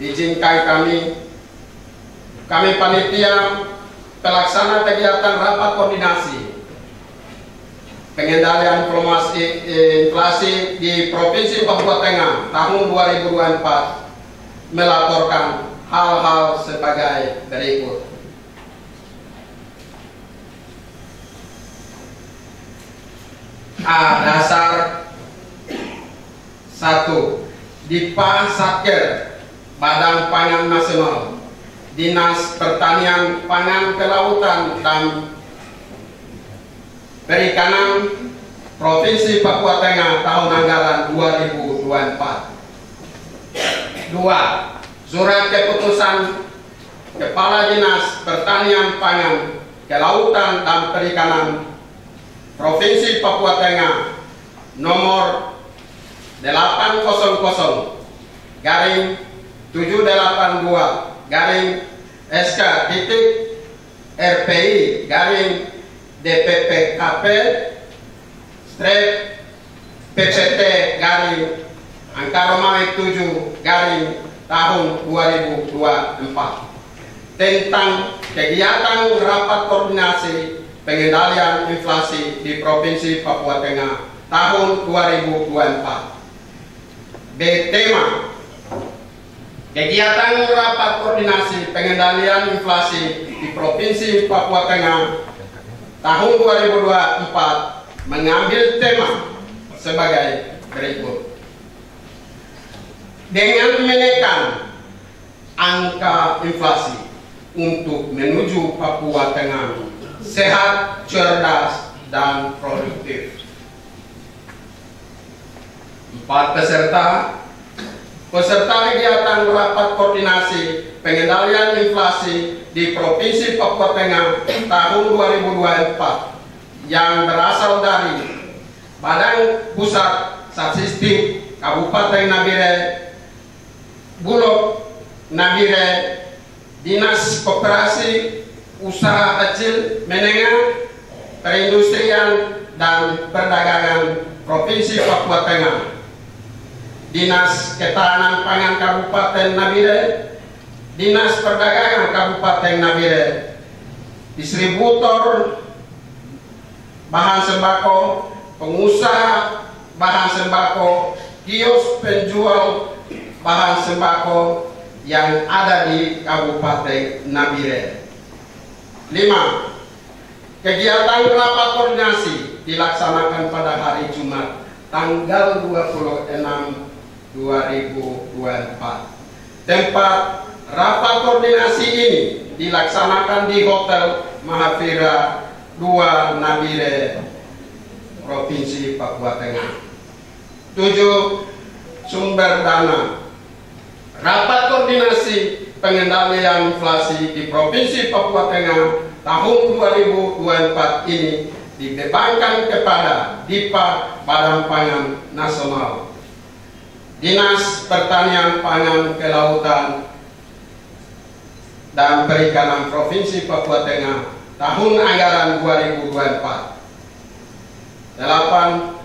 izinkan kami panitia pelaksana kegiatan rapat koordinasi pengendalian inflasi di Provinsi Papua Tengah tahun 2024 melaporkan hal-hal sebagai berikut. Dasar 1. Dipa Satker Badan Pangan Nasional, Dinas Pertanian, Pangan, Kelautan, dan Perikanan Provinsi Papua Tengah tahun anggaran 2024. 2. Surat keputusan Kepala Dinas Pertanian, Pangan, Kelautan, dan Perikanan Provinsi Papua Tengah nomor 808-SK-RPI-DPPKP/PPT-7/tahun 2024 tentang kegiatan rapat koordinasi pengendalian inflasi di Provinsi Papua Tengah tahun 2024. B. Tema kegiatan rapat koordinasi pengendalian inflasi di Provinsi Papua Tengah tahun 2024 mengambil tema sebagai berikut. Dengan menekan angka inflasi untuk menuju Papua Tengah sehat, cerdas, dan produktif. 4. Peserta kegiatan rapat koordinasi pengendalian inflasi di Provinsi Papua Tengah tahun 2024 yang berasal dari Badan Pusat Statistik Kabupaten Nabire, Bulog Nabire, Dinas Koperasi Usaha Kecil Menengah, Perindustrian dan Perdagangan Provinsi Papua Tengah, Dinas Ketahanan Pangan Kabupaten Nabire, Dinas Perdagangan Kabupaten Nabire, distributor bahan sembako, pengusaha bahan sembako, kios penjual bahan sembako yang ada di Kabupaten Nabire. 5. Kegiatan rapat koordinasi dilaksanakan pada hari Jumat tanggal 26/2024. Tempat rapat koordinasi ini dilaksanakan di Hotel Mahavira 2 Nabire, Provinsi Papua Tengah. 7. Sumber dana rapat koordinasi pengendalian inflasi di Provinsi Papua Tengah tahun 2024 ini dibebankan kepada DIPA Badan Pangan Nasional, Dinas Pertanian, Pangan, Kelautan, dan Perikanan Provinsi Papua Tengah tahun anggaran 2024. 8.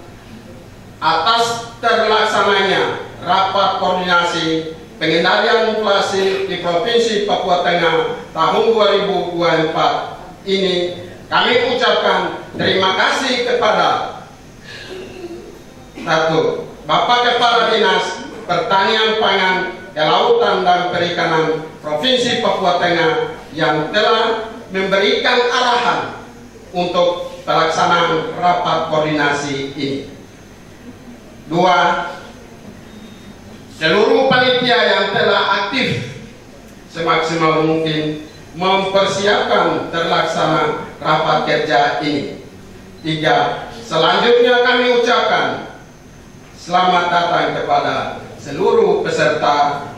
Atas terlaksananya rapat koordinasi pengendalian inflasi di Provinsi Papua Tengah tahun 2024 ini, kami ucapkan terima kasih kepada 1. Bapak Kepala Dinas Pertanian, Pangan, Kelautan, dan Perikanan Provinsi Papua Tengah yang telah memberikan arahan untuk pelaksanaan rapat koordinasi ini. 2. Seluruh panitia yang telah aktif semaksimal mungkin mempersiapkan terlaksana rapat kerja ini. 3. Selanjutnya kami ucapkan selamat datang kepada seluruh peserta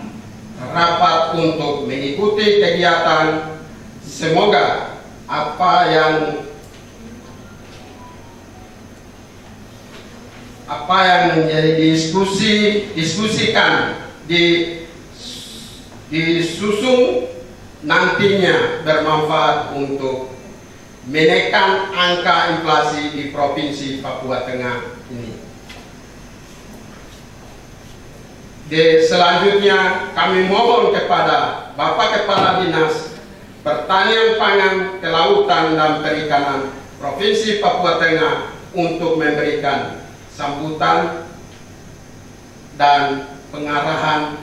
rapat untuk mengikuti kegiatan. Semoga apa yang menjadi diskusikan disusung nantinya bermanfaat untuk menekan angka inflasi di Provinsi Papua Tengah ini. Selanjutnya kami mohon kepada Bapak Kepala Dinas Pertanian Pangan, Kelautan dan Perikanan Provinsi Papua Tengah untuk memberikan sambutan dan pengarahan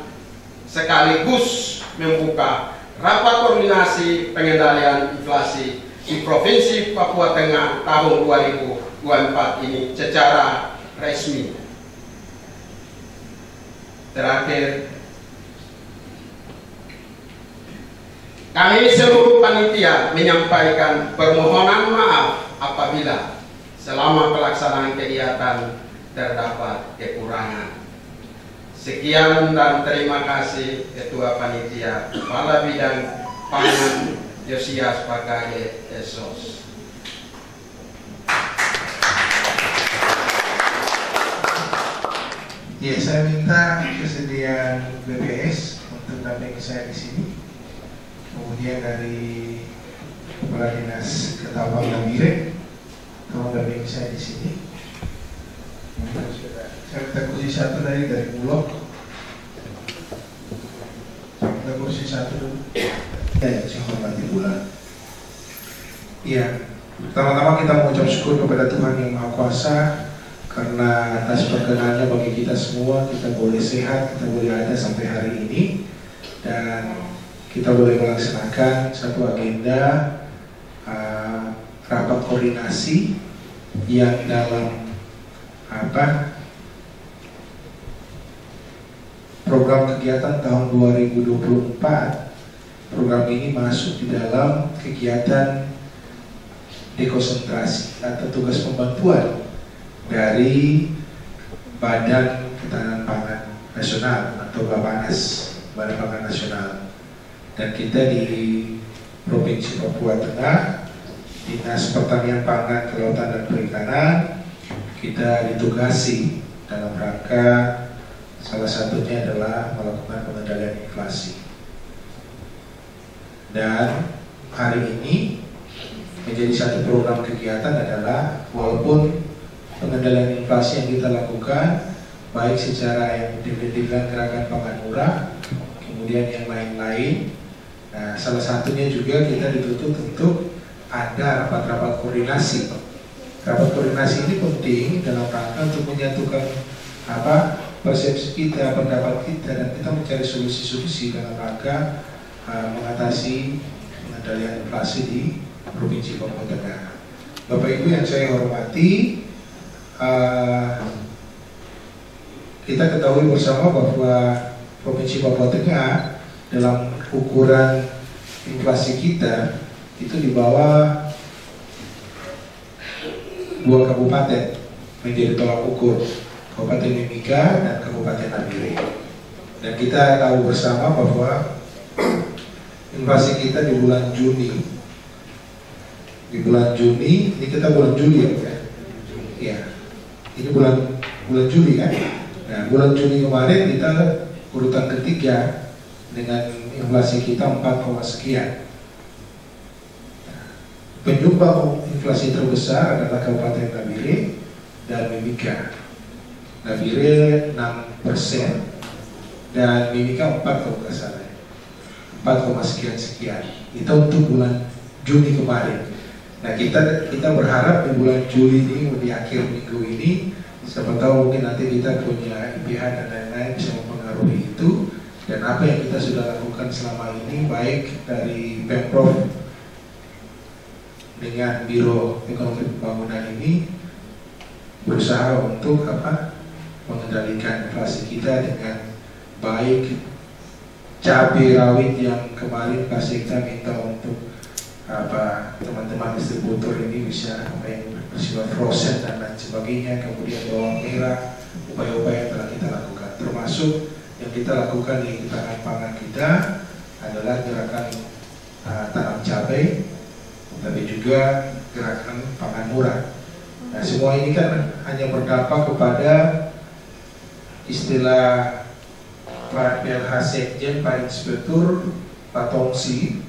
sekaligus membuka rapat koordinasi pengendalian inflasi di Provinsi Papua Tengah tahun 2024 ini secara resmi. Terakhir, kami seluruh panitia menyampaikan permohonan maaf apabila selama pelaksanaan kegiatan terdapat kekurangan. Sekian dan terima kasih Ketua Panitia Kepala Bidang Pangan Yosias Pakage Esos. Ya, saya minta kesediaan BPS untuk mendampingi saya di sini. Kemudian dari Kepala Dinas Ketapang dan Bire, tolong mendampingi saya di sini. Saya minta kursi satu dari Bulog. Saya minta kursi satu dulu. Ya, saya hormati pula. Ya, pertama-tama kita mengucap syukur kepada Tuhan Yang Maha Kuasa karena atas perkenannya bagi kita semua, kita boleh sehat, kita boleh ada sampai hari ini, dan kita boleh melaksanakan satu agenda rapat koordinasi yang dalam program kegiatan tahun 2024. Program ini masuk di dalam kegiatan dekonsentrasi atau tugas pembantuan dari Badan Ketahanan Pangan Nasional atau Bapanas, Badan Pangan Nasional. Dan kita di Provinsi Papua Tengah, Dinas Pertanian Pangan, Kelautan dan Perikanan, kita ditugasi dalam rangka salah satunya adalah melakukan pengendalian inflasi. Dan hari ini menjadi satu program kegiatan adalah walaupun pengendalian inflasi yang kita lakukan baik secara yang dibilang gerakan pangan murah, kemudian yang lain-lain. Nah, salah satunya juga kita dituntut untuk ada rapat-rapat koordinasi. Rapat koordinasi ini penting dalam rangka untuk menyatukan persepsi kita, pendapat kita, dan kita mencari solusi-solusi dalam rangka mengatasi pengendalian inflasi di Provinsi Papua Tengah. Bapak Ibu yang saya hormati, kita ketahui bersama bahwa Provinsi Papua Tengah dalam ukuran inflasi kita itu di bawah 2 kabupaten menjadi tolak ukur, Kabupaten Mimika dan Kabupaten Nabire. Dan kita tahu bersama bahwa inflasi kita di bulan Juni, ini kita bulan Juli ya, ini bulan Juli kan. Nah, bulan Juni kemarin kita urutan ketiga dengan inflasi kita 4, sekian. Penyumbang inflasi terbesar adalah Kabupaten Nabire dan Mimika. Nabire 6% dan Mimika 4 kalau nggak salah, 4, sekian. Itu untuk bulan Juni kemarin. Nah, kita berharap di bulan Juli ini, di akhir minggu ini, siapa tahu mungkin nanti kita punya IPH dan lain-lain bisa mempengaruhi itu. Dan apa yang kita sudah lakukan selama ini, baik dari Pemprov dengan Biro Ekonomi Pembangunan ini, berusaha untuk mengendalikan inflasi kita dengan baik. Cabai rawit yang kemarin pasti kita minta untuk teman-teman distributor ini bisa bersifat frozen dan lain sebagainya. Kemudian bawang merah, upaya-upaya yang telah kita lakukan, termasuk yang kita lakukan di ketahanan pangan kita adalah gerakan tanam cabai, tapi juga gerakan pangan murah. Nah, semua ini kan hanya berdampak kepada istilah Pak PLH Sekjen, Pak Inspektur, Pak Tongsi,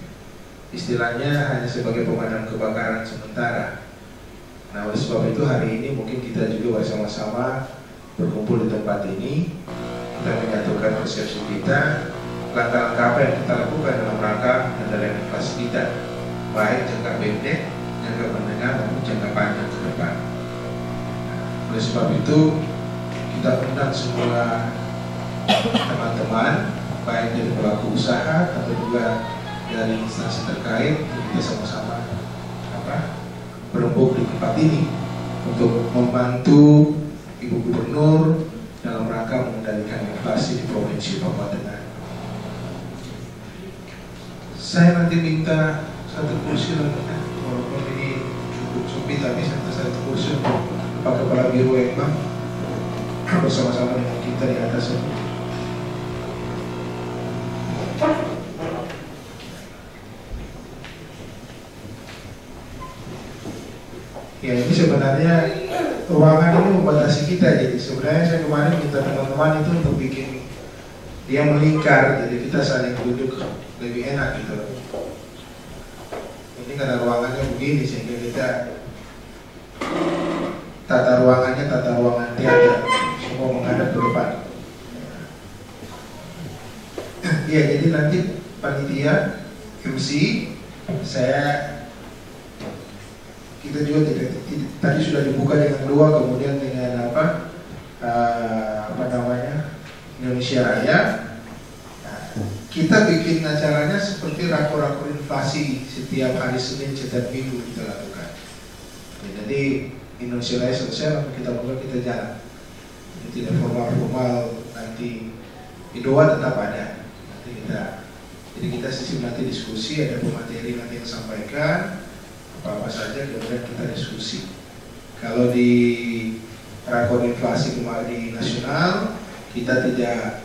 istilahnya hanya sebagai pemadam kebakaran sementara. Nah, oleh sebab itu hari ini mungkin kita juga bersama-sama berkumpul di tempat ini kita menyatukan persepsi kita, langkah-langkah apa yang kita lakukan dalam rangka mengendalikan inflasi kita, baik jangka pendek, jangka menengah maupun jangka panjang ke depan. Oleh sebab itu kita undang semua teman-teman, baik dari pelaku usaha atau juga dari instansi terkait, kita sama-sama berembuk di tempat ini untuk membantu Ibu Gubernur dalam rangka mengendalikan inflasi di Provinsi Papua Tengah. Saya nanti minta satu kursi lagi, walaupun ini cukup sempit, tapi satu kursi untuk Pak Kepala Biro Ekbang bersama-sama dengan kita di atas itu. Ya, ini sebenarnya ruangan ini membatasi kita, jadi sebenarnya saya kemarin minta teman-teman itu untuk bikin dia melingkar, jadi kita saling duduk lebih enak gitu. Ini karena ruangannya begini sehingga kita tata ruangan teater, semua menghadap ke depan. Iya, jadi nanti panitia MC kita juga tadi sudah dibuka dengan doa, kemudian dengan Indonesia Raya. Kita bikin acaranya seperti rakor-rakor inflasi setiap hari Senin, setiap minggu kita lakukan. Jadi Indonesia Raya selesai, lalu kita jalan. Jadi tidak formal-formal, nanti di doa tetap ada. Jadi kita nanti diskusi, ada pemateri nanti yang sampaikan apa-apa saja, kemudian kita diskusi. Kalau di rakor inflasi kemarin di nasional, kita tidak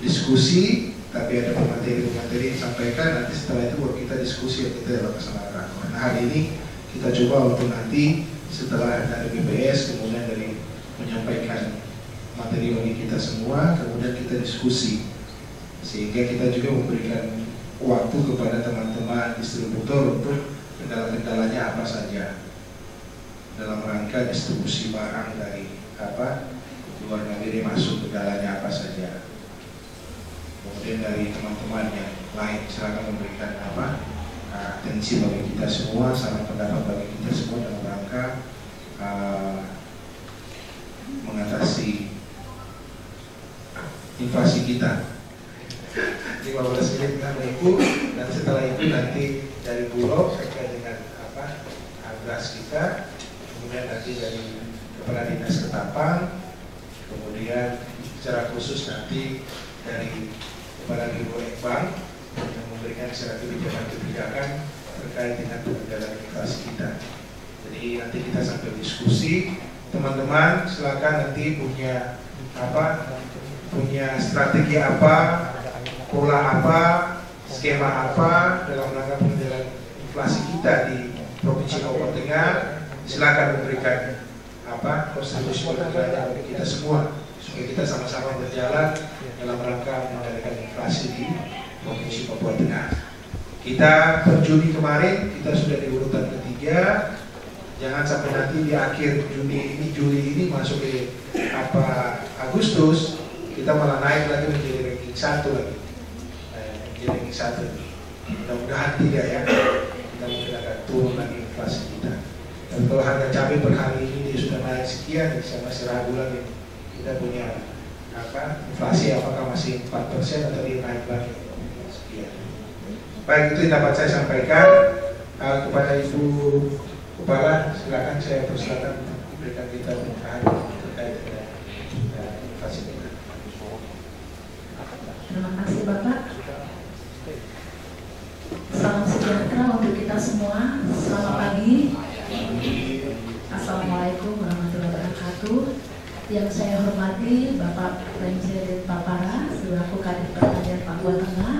diskusi, tapi ada pemateri yang sampaikan, nanti setelah itu baru kita diskusi, kita laksanakan rakor. Nah, hari ini kita coba untuk nanti setelah dari BPS, kemudian dari menyampaikan materi bagi kita semua, kemudian kita diskusi, sehingga kita juga memberikan waktu kepada teman-teman distributor untuk kendala-kendalanya apa saja dalam rangka distribusi barang dari luar negeri masuk, kendalanya apa saja. Kemudian dari teman-teman yang lain silakan memberikan atensi bagi kita semua, saran pendapat bagi kita semua dalam rangka mengatasi inflasi kita. 15 menit dengan Ibu, dan setelah itu nanti dari Bulog terkait dengan beras kita, kemudian nanti dari Kepala Dinas Ketapang, kemudian secara khusus nanti dari Kepala Biro Ekbang yang memberikan secara kebijakan terkait dengan pengendalian inflasi kita. Jadi nanti kita sambil diskusi, teman-teman silakan nanti punya strategi apa, pola apa, skema apa dalam rangka pengendalian inflasi kita di Provinsi Papua Tengah. Silakan memberikan kontribusi bagi kita semua supaya kita sama-sama berjalan dalam rangka mengendalikan inflasi di Provinsi Papua Tengah. Kita per Juni kemarin kita sudah di urutan ketiga. Jangan sampai nanti di akhir Juli ini masuk ke Agustus kita malah naik lagi menjadi ranking 1 lagi. Ranking 1. Mudah-mudahan tidak ya. Kita mungkin akan turun lagi inflasi kita. Dan kalau harga cabai per hari ini sudah naik sekian, saya masih ragu lagi kita punya inflasi apakah masih 4% atau dia naik lagi sekian. Baik, itu yang dapat saya sampaikan kepada Ibu Kepala. Silakan saya persilakan memberikan kita pengetahuan terkait dengan inflasi kita. Terima kasih Bapak. Salam sejahtera untuk kita semua. Selamat pagi. Assalamualaikum warahmatullahi wabarakatuh. Yang saya hormati Bapak Presiden Papara selaku Kadif Pertanian Papua Tengah.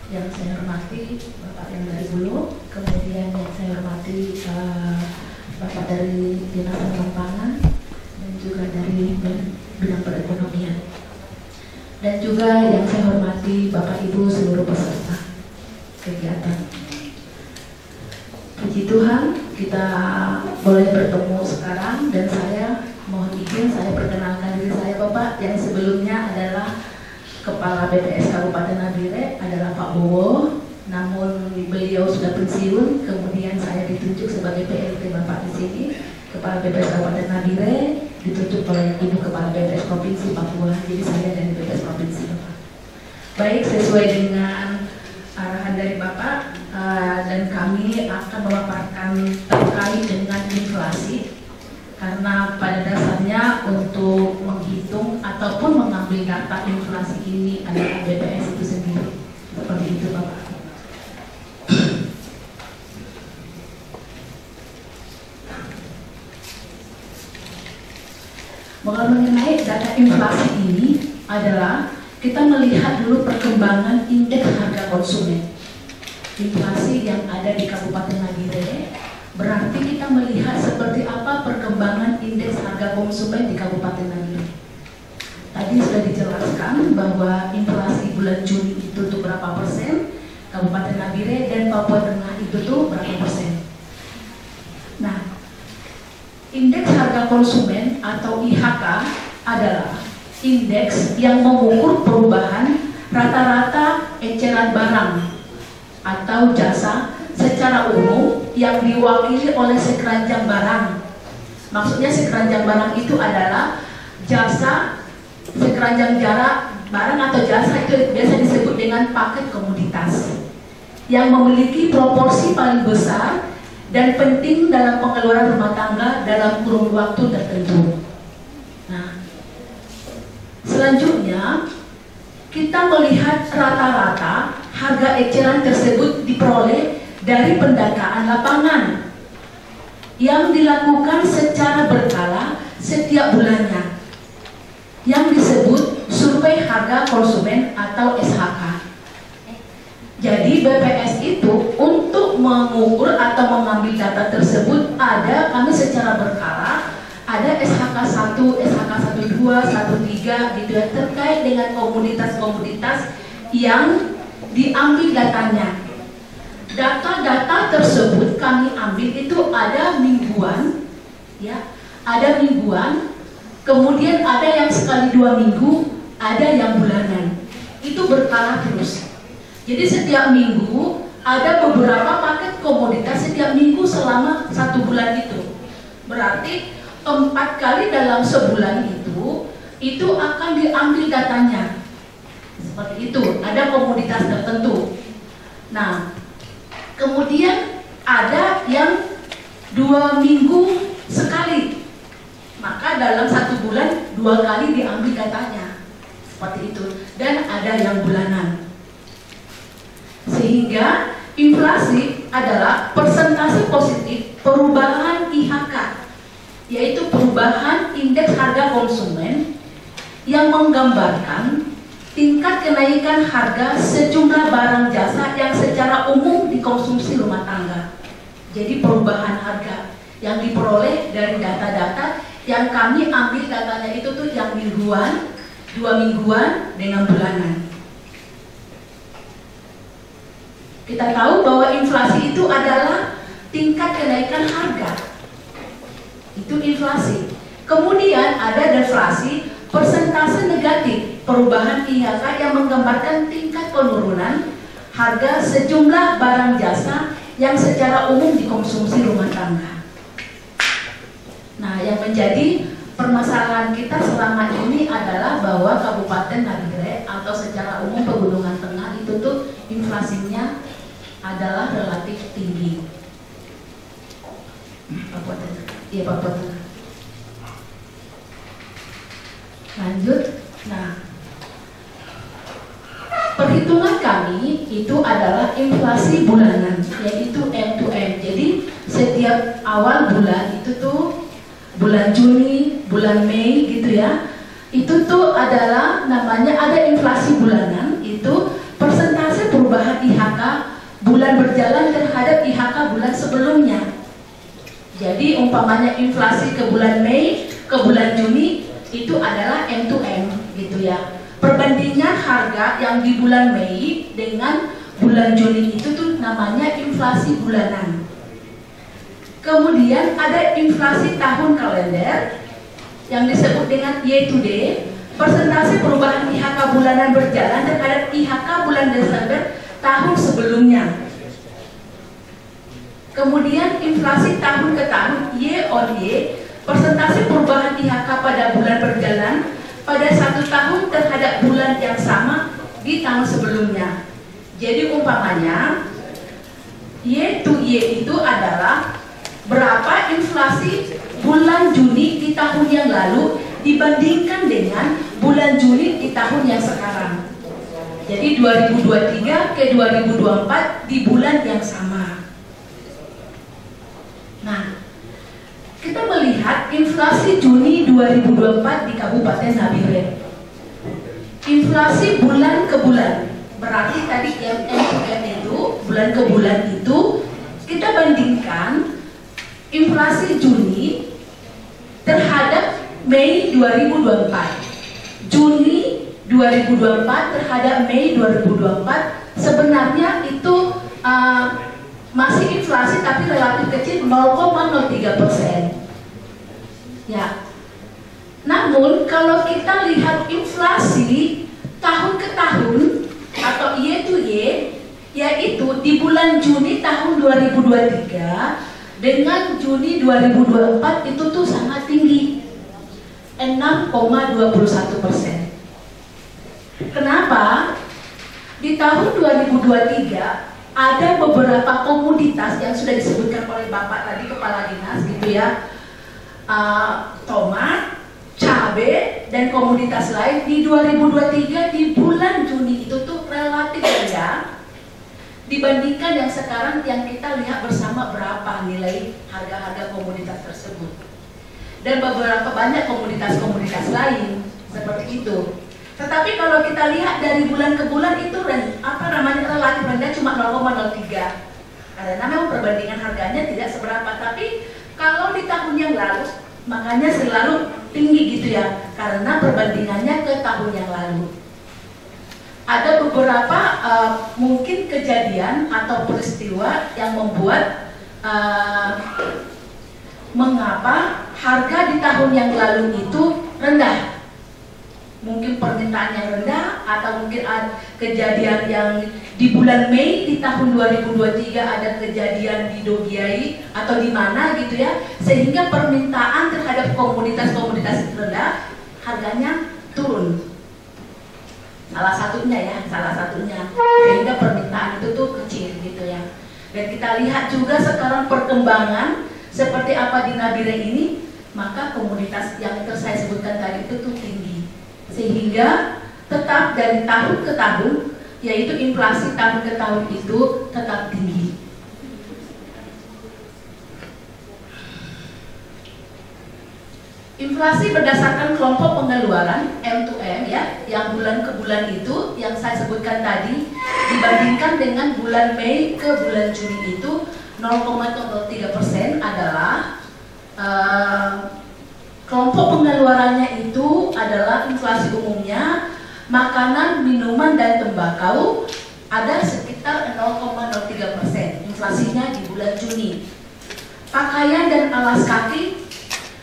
Yang saya hormati Bapak yang dari Bulog. Kemudian yang saya hormati Bapak dari Dinas Pangan dan juga dari bidang perekonomian. Dan juga yang saya hormati Bapak Ibu seluruh peserta kegiatan. Puji Tuhan, kita boleh bertemu sekarang dan saya mohon izin saya perkenalkan diri saya Bapak Bapak yang sebelumnya adalah Kepala BPS Kabupaten Nabire adalah Pak Bowo, namun beliau sudah pensiun, kemudian saya ditunjuk sebagai PLT Bapak di sini. Kepala BPS Kabupaten Nabire ditunjuk oleh Ibu Kepala BPS Provinsi Papua, jadi saya dari BPS Provinsi Bapak. Baik, sesuai dengan arahan dari Bapak, dan kami akan memaparkan terkait dengan inflasi, karena pada dasarnya untuk menghitung ataupun mengambil data inflasi ini adalah BPS itu sendiri. Seperti itu Bapak. Mengenai data inflasi ini adalah kita melihat dulu perkembangan indeks harga konsumen. Inflasi yang ada di Kabupaten Nabire, berarti kita melihat seperti apa perkembangan indeks harga konsumen di Kabupaten Nabire. Tadi sudah dijelaskan bahwa inflasi bulan Juni itu tuh berapa persen, Kabupaten Nabire dan Papua Tengah itu tuh berapa persen. Nah, indeks harga konsumen atau IHK adalah indeks yang mengukur perubahan rata-rata eceran barang atau jasa secara umum yang diwakili oleh sekeranjang barang. Maksudnya sekeranjang barang itu adalah jasa, sekeranjang jarak barang atau jasa itu biasa disebut dengan paket komoditas yang memiliki proporsi paling besar dan penting dalam pengeluaran rumah tangga dalam kurun waktu tertentu. Nah, selanjutnya kita melihat rata-rata harga eceran tersebut diperoleh dari pendataan lapangan yang dilakukan secara berkala setiap bulannya, yang disebut survei harga konsumen atau SHK. Jadi BPS itu untuk mengukur atau mengambil data tersebut kami secara berkala ada SHK 1, SHK 12, 13 gitu ya, terkait dengan komoditas-komoditas yang diambil datanya. Data-data tersebut kami ambil itu ada mingguan, ya, ada mingguan, kemudian ada yang sekali 2 minggu, ada yang bulanan. Itu berkala terus. Jadi setiap minggu ada beberapa paket komoditas setiap minggu selama 1 bulan itu. Berarti 4 kali dalam sebulan itu akan diambil datanya. Seperti itu, ada komoditas tertentu. Nah, kemudian ada yang 2 minggu sekali. Maka dalam 1 bulan 2 kali diambil datanya. Seperti itu. Dan ada yang bulanan. Sehingga inflasi adalah persentase positif perubahan IHK, yaitu perubahan indeks harga konsumen yang menggambarkan tingkat kenaikan harga sejumlah barang jasa yang secara umum dikonsumsi rumah tangga. Jadi perubahan harga yang diperoleh dari data-data yang kami ambil datanya itu tuh yang mingguan, 2 mingguan dengan bulanan. Kita tahu bahwa inflasi itu adalah tingkat kenaikan harga. Itu inflasi. Kemudian ada deflasi, persentase negatif perubahan IHK yang menggambarkan tingkat penurunan harga sejumlah barang jasa yang secara umum dikonsumsi rumah tangga. Nah, yang menjadi permasalahan kita selama ini adalah bahwa Kabupaten Nabire atau secara umum Pegunungan Tengah itu tuh inflasinya adalah relatif tinggi. Papua Tengah. Iya, Papua Tengah. Lanjut. Nah, perhitungan kami itu adalah inflasi bulanan, yaitu M2M. Jadi setiap awal bulan itu tuh bulan Juni, bulan Mei gitu ya, itu tuh adalah namanya ada inflasi bulanan, itu persentase perubahan IHK bulan berjalan terhadap IHK bulan sebelumnya. Jadi umpamanya inflasi ke bulan Mei, ke bulan Juni itu adalah M2M gitu ya. Perbandingan harga yang di bulan Mei dengan bulan Juni itu tuh namanya inflasi bulanan. Kemudian ada inflasi tahun kalender yang disebut dengan year to date. persentase perubahan IHK bulanan berjalan terhadap IHK bulan Desember tahun sebelumnya. Kemudian inflasi tahun ke tahun year on year, persentase perubahan IHK pada bulan berjalan pada 1 tahun terhadap bulan yang sama di tahun sebelumnya. Jadi umpamanya year to year itu adalah berapa inflasi bulan Juni di tahun yang lalu dibandingkan dengan bulan Juni di tahun yang sekarang. Jadi 2023 ke 2024 di bulan yang sama. Nah, kita melihat inflasi Juni 2024 di Kabupaten Nabire. Inflasi bulan ke bulan. Berarti tadi M2M itu, bulan ke bulan itu, kita bandingkan inflasi Juni terhadap Mei 2024. Juni 2024 terhadap Mei 2024 sebenarnya itu masih inflasi tapi relatif kecil 0,03%. Ya. Namun kalau kita lihat inflasi tahun ke tahun atau year to year, yaitu di bulan Juni tahun 2023 dengan Juni 2024 itu tuh sangat tinggi, 6,21%. Kenapa? Di tahun 2023 ada beberapa komoditas yang sudah disebutkan oleh Bapak tadi Kepala Dinas gitu ya, tomat, cabai, dan komoditas lain di 2023 di bulan Juni itu tuh relatif rendah dibandingkan yang sekarang yang kita lihat bersama berapa nilai harga-harga komoditas tersebut. Dan beberapa banyak komoditas-komoditas lain seperti itu. Tetapi kalau kita lihat dari bulan ke bulan itu relatif rendah cuma 0,03. Karena memang perbandingan harganya tidak seberapa. Tapi kalau di tahun yang lalu makanya selalu tinggi gitu ya, karena perbandingannya ke tahun yang lalu. Ada beberapa mungkin kejadian atau peristiwa yang membuat mengapa harga di tahun yang lalu itu rendah. Mungkin permintaan yang rendah, atau mungkin ada kejadian yang di bulan Mei di tahun 2023 ada kejadian di Dogiai atau di mana gitu ya, sehingga permintaan terhadap komoditas-komoditas rendah harganya turun. Salah satunya, sehingga permintaan itu tuh kecil gitu ya. Dan kita lihat juga sekarang perkembangan seperti apa di Nabire ini, maka komoditas yang saya sebutkan tadi itu tuh tinggi. Sehingga tetap dari tahun ke tahun, yaitu inflasi tahun ke tahun itu tetap tinggi. Inflasi berdasarkan kelompok pengeluaran M2M ya, yang bulan ke bulan itu yang saya sebutkan tadi dibandingkan dengan bulan Mei ke bulan Juni itu 0,03% adalah kelompok pengeluarannya itu adalah inflasi umumnya, makanan, minuman, dan tembakau ada sekitar 0,03% inflasinya di bulan Juni. Pakaian dan alas kaki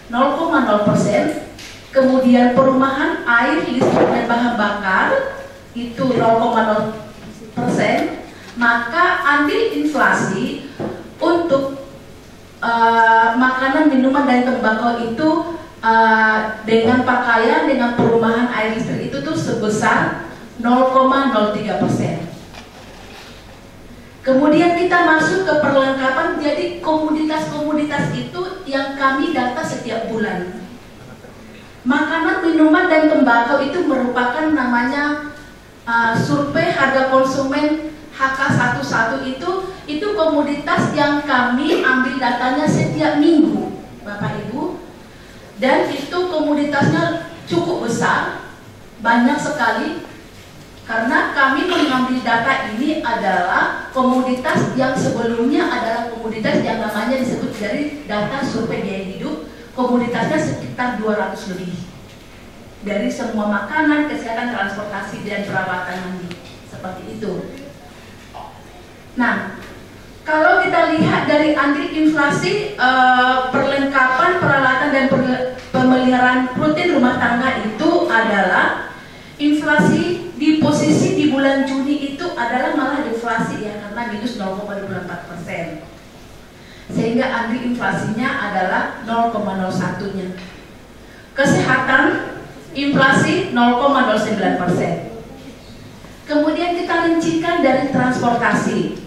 0,0%, kemudian perumahan, air, listrik, dan bahan bakar itu 0,0%, maka andil inflasi untuk makanan, minuman, dan tembakau itu dengan pakaian, dengan perumahan, air, listrik itu tuh sebesar 0,03%. Kemudian kita masuk ke perlengkapan, jadi komoditas-komoditas itu yang kami data setiap bulan. Makanan, minuman, dan tembakau itu merupakan namanya survei harga konsumen HK11 itu komoditas yang kami ambil datanya setiap minggu, Bapak Ibu. Dan itu komoditasnya cukup besar, banyak sekali, karena kami mengambil data ini adalah komoditas yang sebelumnya adalah komoditas yang namanya disebut dari data survei biaya hidup, komoditasnya sekitar 200 lebih dari semua makanan, kesehatan, transportasi, dan perawatan mandi, seperti itu. Nah, kalau kita lihat dari andil inflasi perlengkapan, peralatan, dan pemeliharaan rutin rumah tangga itu adalah inflasi di posisi di bulan Juni itu adalah malah deflasi ya, karena minus 0,24%. Sehingga Andri inflasinya adalah 0,01-nya. Kesehatan inflasi 0,09%. Kemudian kita rincikan dari transportasi.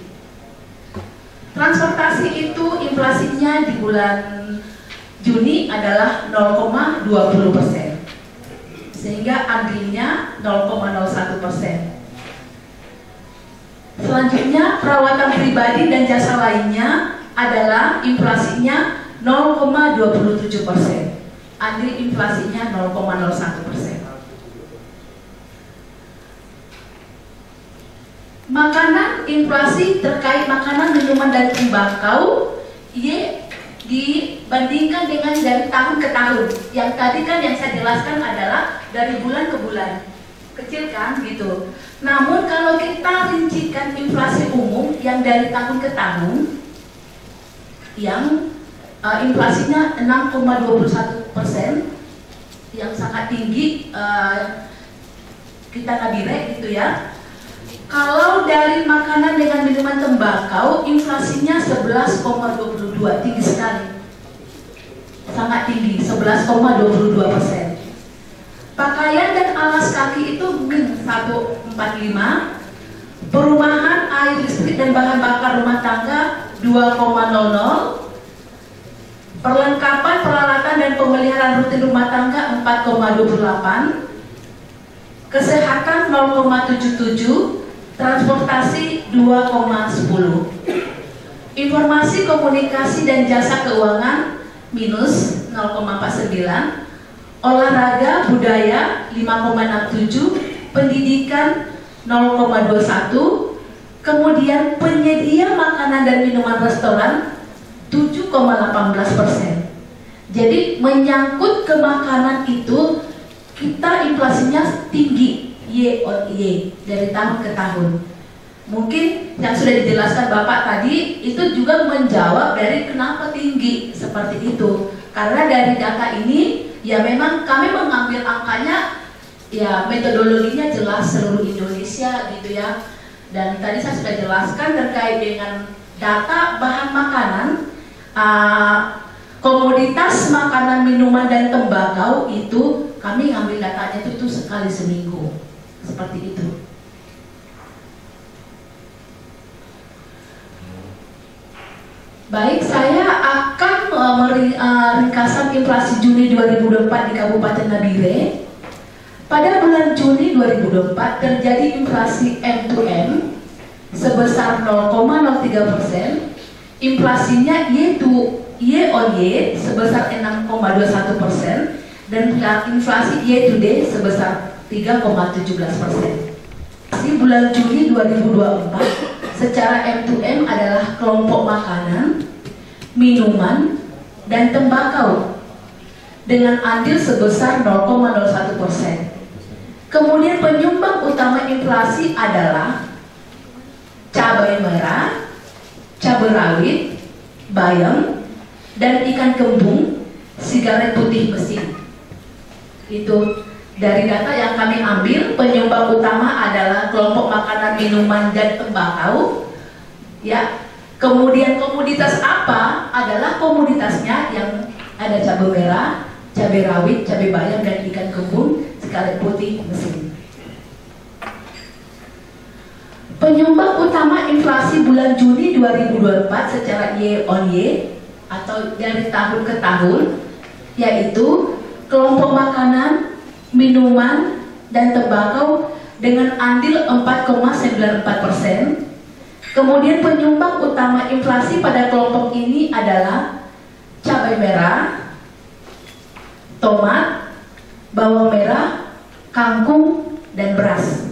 Transportasi itu inflasinya di bulan Juni adalah 0,20%. Sehingga Andrinya 0,01%. Selanjutnya perawatan pribadi dan jasa lainnya adalah inflasinya 0,27%. Andri inflasinya 0,01%. Makanan, inflasi terkait makanan, minuman, dan tembakau dibandingkan dengan dari tahun ke tahun. Yang tadi kan yang saya jelaskan adalah dari bulan ke bulan. Kecil kan gitu. Namun kalau kita rincikan inflasi umum yang dari tahun ke tahun, yang inflasinya 6,21%, yang sangat tinggi, kita nabire gitu ya. Kalau dari makanan dengan minuman tembakau, inflasinya 11,22, tinggi sekali, sangat tinggi, 11,22%. Pakaian dan alas kaki itu min 145, perumahan, air, listrik, dan bahan bakar rumah tangga 2,00, perlengkapan, peralatan, dan pemeliharaan rutin rumah tangga 4,28, kesehatan 0,77, transportasi 2,10, informasi, komunikasi, dan jasa keuangan minus 0,49, olahraga, budaya 5,67, pendidikan 0,21, kemudian penyedia makanan dan minuman restoran 7,18%. Jadi menyangkut ke makanan itu kita inflasinya tinggi Y on Y dari tahun ke tahun. Mungkin yang sudah dijelaskan Bapak tadi itu juga menjawab dari kenapa tinggi seperti itu. Karena dari data ini ya memang kami mengambil angkanya, ya metodologinya jelas seluruh Indonesia gitu ya. Dan tadi saya sudah jelaskan terkait dengan data bahan makanan, komoditas makanan, minuman, dan tembakau itu kami ngambil datanya itu sekali seminggu, seperti itu. Baik, saya akan ringkasan inflasi Juni 2024 di Kabupaten Nabire. Pada bulan Juni 2024 terjadi inflasi M2M sebesar 0,03%, inflasinya Y on Y sebesar 6,21%, dan inflasi Y to D sebesar 3,17%. Di bulan Juni 2024 secara M2M adalah kelompok makanan, minuman, dan tembakau dengan andil sebesar 0,01%. Kemudian penyumbang utama inflasi adalah cabai merah, cabai rawit, bayam, dan ikan kembung, sigaret putih mesin. Itu dari data yang kami ambil, penyumbang utama adalah kelompok makanan, minuman, dan tembakau. Ya, kemudian komoditas apa adalah komoditasnya yang ada cabai merah, cabai rawit, cabai bayam, dan ikan kembung, sigaret putih mesin. Penyumbang utama inflasi bulan Juni 2024 secara Y on Y atau dari tahun ke tahun, yaitu kelompok makanan, minuman, dan tembakau dengan andil 4,94%. Kemudian penyumbang utama inflasi pada kelompok ini adalah cabai merah, tomat, bawang merah, kangkung, dan beras.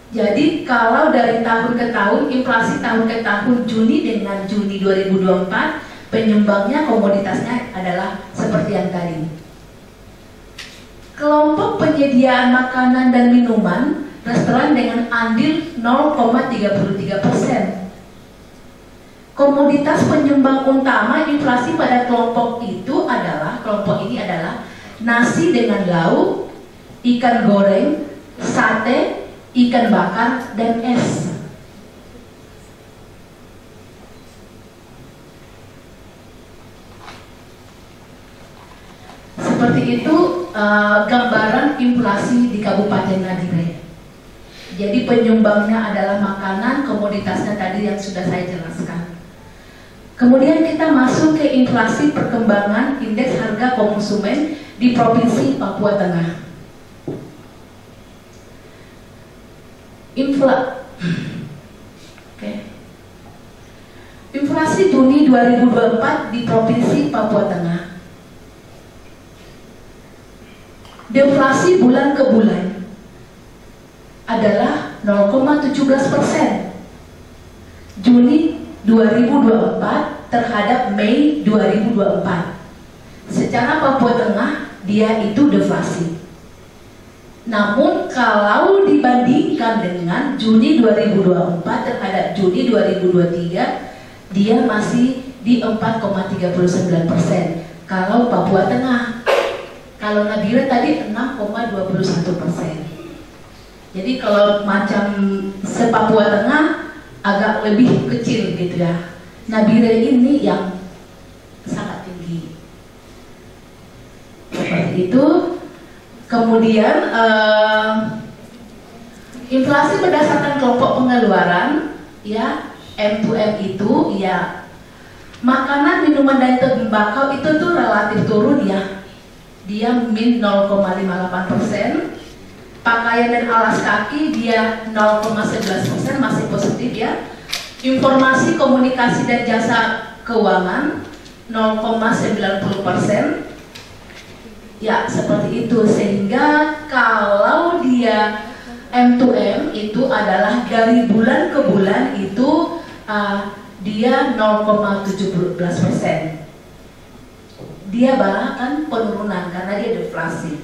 Jadi kalau dari tahun ke tahun, inflasi tahun ke tahun Juni dengan Juni 2024, penyumbangnya komoditasnya adalah seperti yang tadi. Kelompok penyediaan makanan dan minuman, restoran dengan andil 0,33%. Komoditas penyumbang utama inflasi pada kelompok ini adalah nasi dengan lauk, ikan goreng, sate, ikan bakar, dan es. Seperti itu gambaran inflasi di Kabupaten Nabire. Jadi penyumbangnya adalah makanan, komoditasnya tadi yang sudah saya jelaskan. Kemudian kita masuk ke inflasi perkembangan indeks harga konsumen di Provinsi Papua Tengah. Inflasi Juni 2024 di Provinsi Papua Tengah. Deflasi bulan ke bulan adalah 0,17%. Juni 2024 terhadap Mei 2024. Secara Papua Tengah dia itu deflasi. Namun kalau dibandingkan dengan Juni 2024 terhadap Juni 2023, dia masih di 4,39% kalau Papua Tengah. Kalau Nabire tadi 6,21%. Jadi kalau macam se-Papua Tengah agak lebih kecil gitu ya. Nabire ini yang sangat tinggi. Seperti itu. Kemudian inflasi berdasarkan kelompok pengeluaran, ya M2M itu ya makanan, minuman dan tembakau itu tuh relatif turun ya. Dia min 0,58%, pakaian dan alas kaki dia 0,11%, masih positif ya. Informasi, komunikasi dan jasa keuangan 0,90%. Ya seperti itu, sehingga kalau dia M2M itu adalah dari bulan ke bulan itu dia 0,17%. Dia bahkan penurunan karena dia deflasi.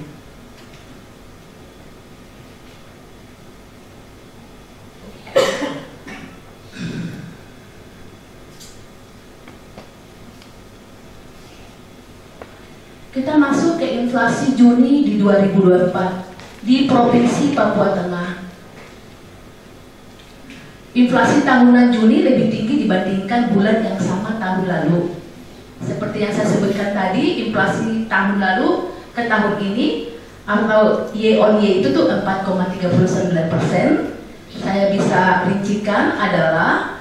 Kita masuk ke inflasi Juni di 2024 di Provinsi Papua Tengah. Inflasi tahunan Juni lebih tinggi dibandingkan bulan yang sama tahun lalu. Seperti yang saya sebutkan tadi, inflasi tahun lalu ke tahun ini atau Y on Y itu tuh 4,39%. Saya bisa rincikan adalah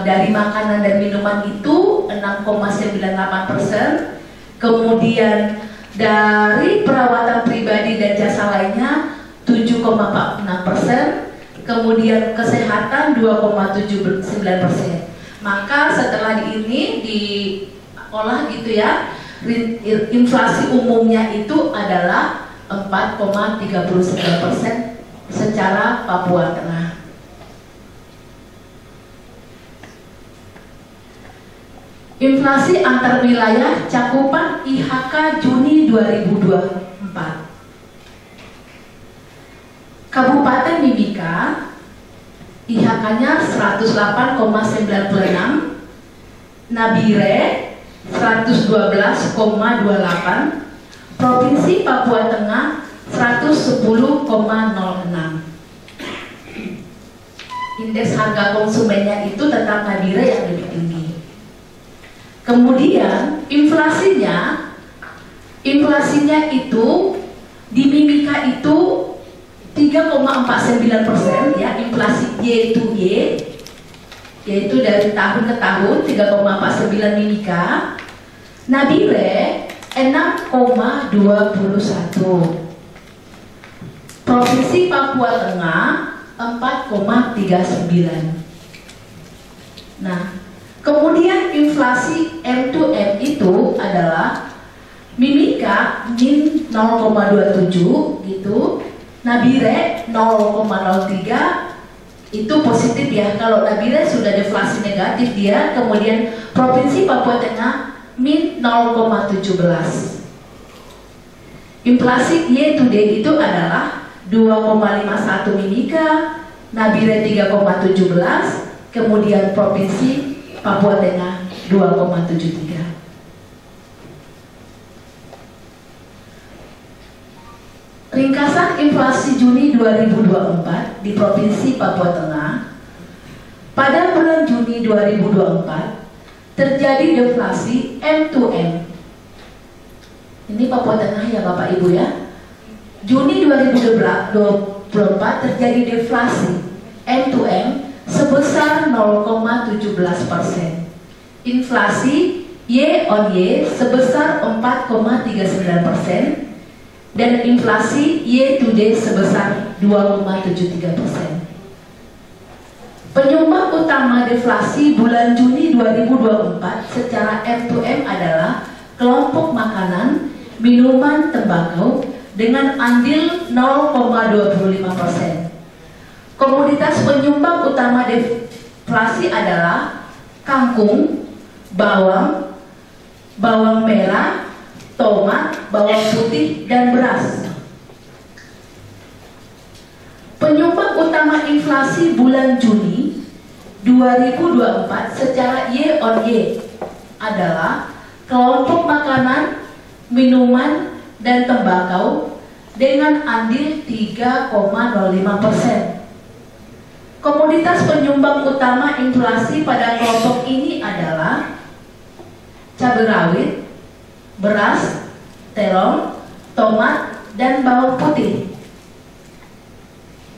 dari makanan dan minuman itu 6,98%, kemudian dari perawatan pribadi dan jasa lainnya 7,46%, kemudian kesehatan 2,79%. Maka setelah ini diolah gitu ya, inflasi umumnya itu adalah 4,39% secara Papua Tengah. Inflasi antar wilayah cakupan IHK Juni 2024. Kabupaten Mimika IHK-nya 108,96, Nabire 112,28, Provinsi Papua Tengah 110,06. Indeks harga konsumennya itu tetap Nabire yang lebih tinggi. Kemudian inflasinya itu di Mimika itu 3,49% ya, inflasi Y to Y, yaitu dari tahun ke tahun 3,49 Mimika. Nabire 6,21. Provinsi Papua Tengah 4,39. Nah, kemudian inflasi M2M itu adalah Mimika min 0,27 gitu, Nabire 0,03 itu positif ya. Kalau Nabire sudah deflasi negatif dia, kemudian Provinsi Papua Tengah min 0,17. Inflasi Y to D itu adalah 2,51 Mimika, Nabire 3,17, kemudian Provinsi Papua Tengah 2,73. Ringkasan inflasi Juni 2024 di Provinsi Papua Tengah. Pada bulan Juni 2024 terjadi deflasi M2M. Ini Papua Tengah ya Bapak Ibu ya. Juni 2024 terjadi deflasi M2M sebesar 0,17%. Inflasi Y on Y sebesar 4,39%. Dan inflasi Y to D sebesar 2,73%. Penyumbang utama deflasi bulan Juni 2024 secara M2M adalah kelompok makanan, minuman, tembakau dengan andil 0,25%. Komoditas penyumbang utama deflasi adalah kangkung, bawang, bawang merah, tomat, bawang putih, dan beras. Penyumbang utama inflasi bulan Juni 2024 secara Y on Y adalah kelompok makanan, minuman, dan tembakau dengan andil 3,05%. Komoditas penyumbang utama inflasi pada kelompok ini adalah cabai rawit, beras, terong, tomat, dan bawang putih.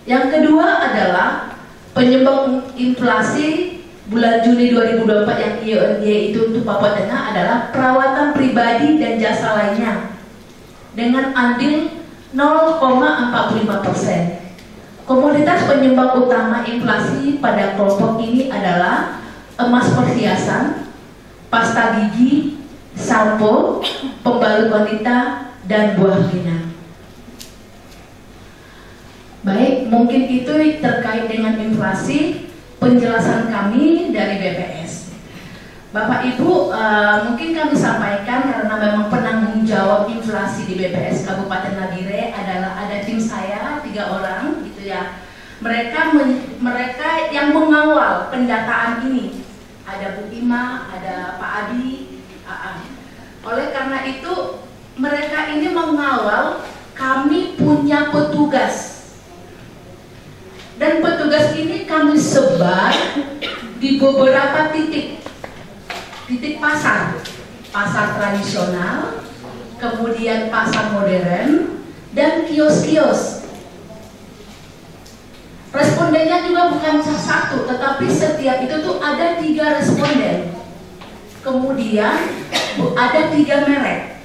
Yang kedua adalah penyumbang inflasi bulan Juni 2024 yang Y itu untuk Papua Tengah adalah perawatan pribadi dan jasa lainnya dengan andil 0,45%. Komoditas penyumbang utama inflasi pada kelompok ini adalah emas perhiasan, pasta gigi, sampo, pembalut wanita, dan buah pinang. Baik, mungkin itu terkait dengan inflasi, penjelasan kami dari BPS. Bapak Ibu, mungkin kami sampaikan karena memang penanggung jawab inflasi di BPS Kabupaten Nabire adalah ada tim saya 3 orang, gitu ya. Mereka yang mengawal pendataan ini. Ada Bu Ima, ada Pak Adi. Oleh karena itu mereka ini mengawal, kami punya petugas. Dan petugas ini kami sebar di beberapa titik pasar. Pasar tradisional, kemudian pasar modern, dan kios-kios. Respondennya juga bukan satu, tetapi setiap itu tuh ada 3 responden. Kemudian ada 3 merek.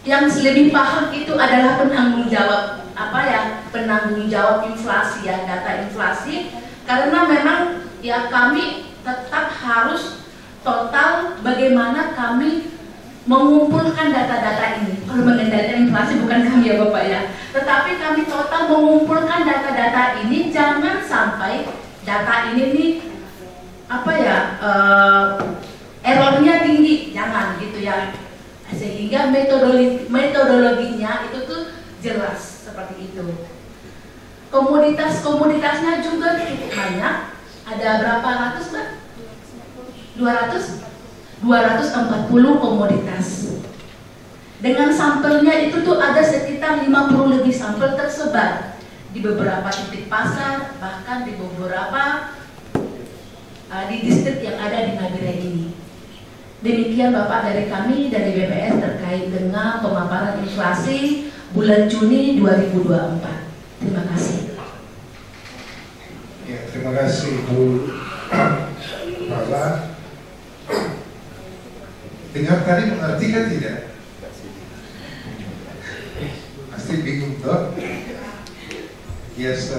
Yang lebih paham itu adalah penanggung jawab penanggung jawab inflasi ya, data inflasi, karena memang ya kami tetap harus total bagaimana kami mengumpulkan data-data ini. Kalau mengendalikan inflasi bukan kami ya Bapak ya, tetapi kami total mengumpulkan data-data ini, jangan sampai data ini nih errornya tinggi, jangan gitu ya, sehingga metodologinya itu tuh jelas seperti itu. Komoditasnya juga cukup banyak. Ada berapa ratus Mbak? 240 komoditas. Dengan sampelnya itu tuh ada sekitar 50 lebih sampel tersebar di beberapa titik pasar, bahkan di beberapa di distrik yang ada di Nabire ini. Demikian Bapak dari kami dari BPS terkait dengan pemaparan inflasi bulan Juni 2024. Terima kasih. Ya, terima kasih Bu Bala. Dengar tadi mengerti kan tidak? Pasti bingung toh? Yes,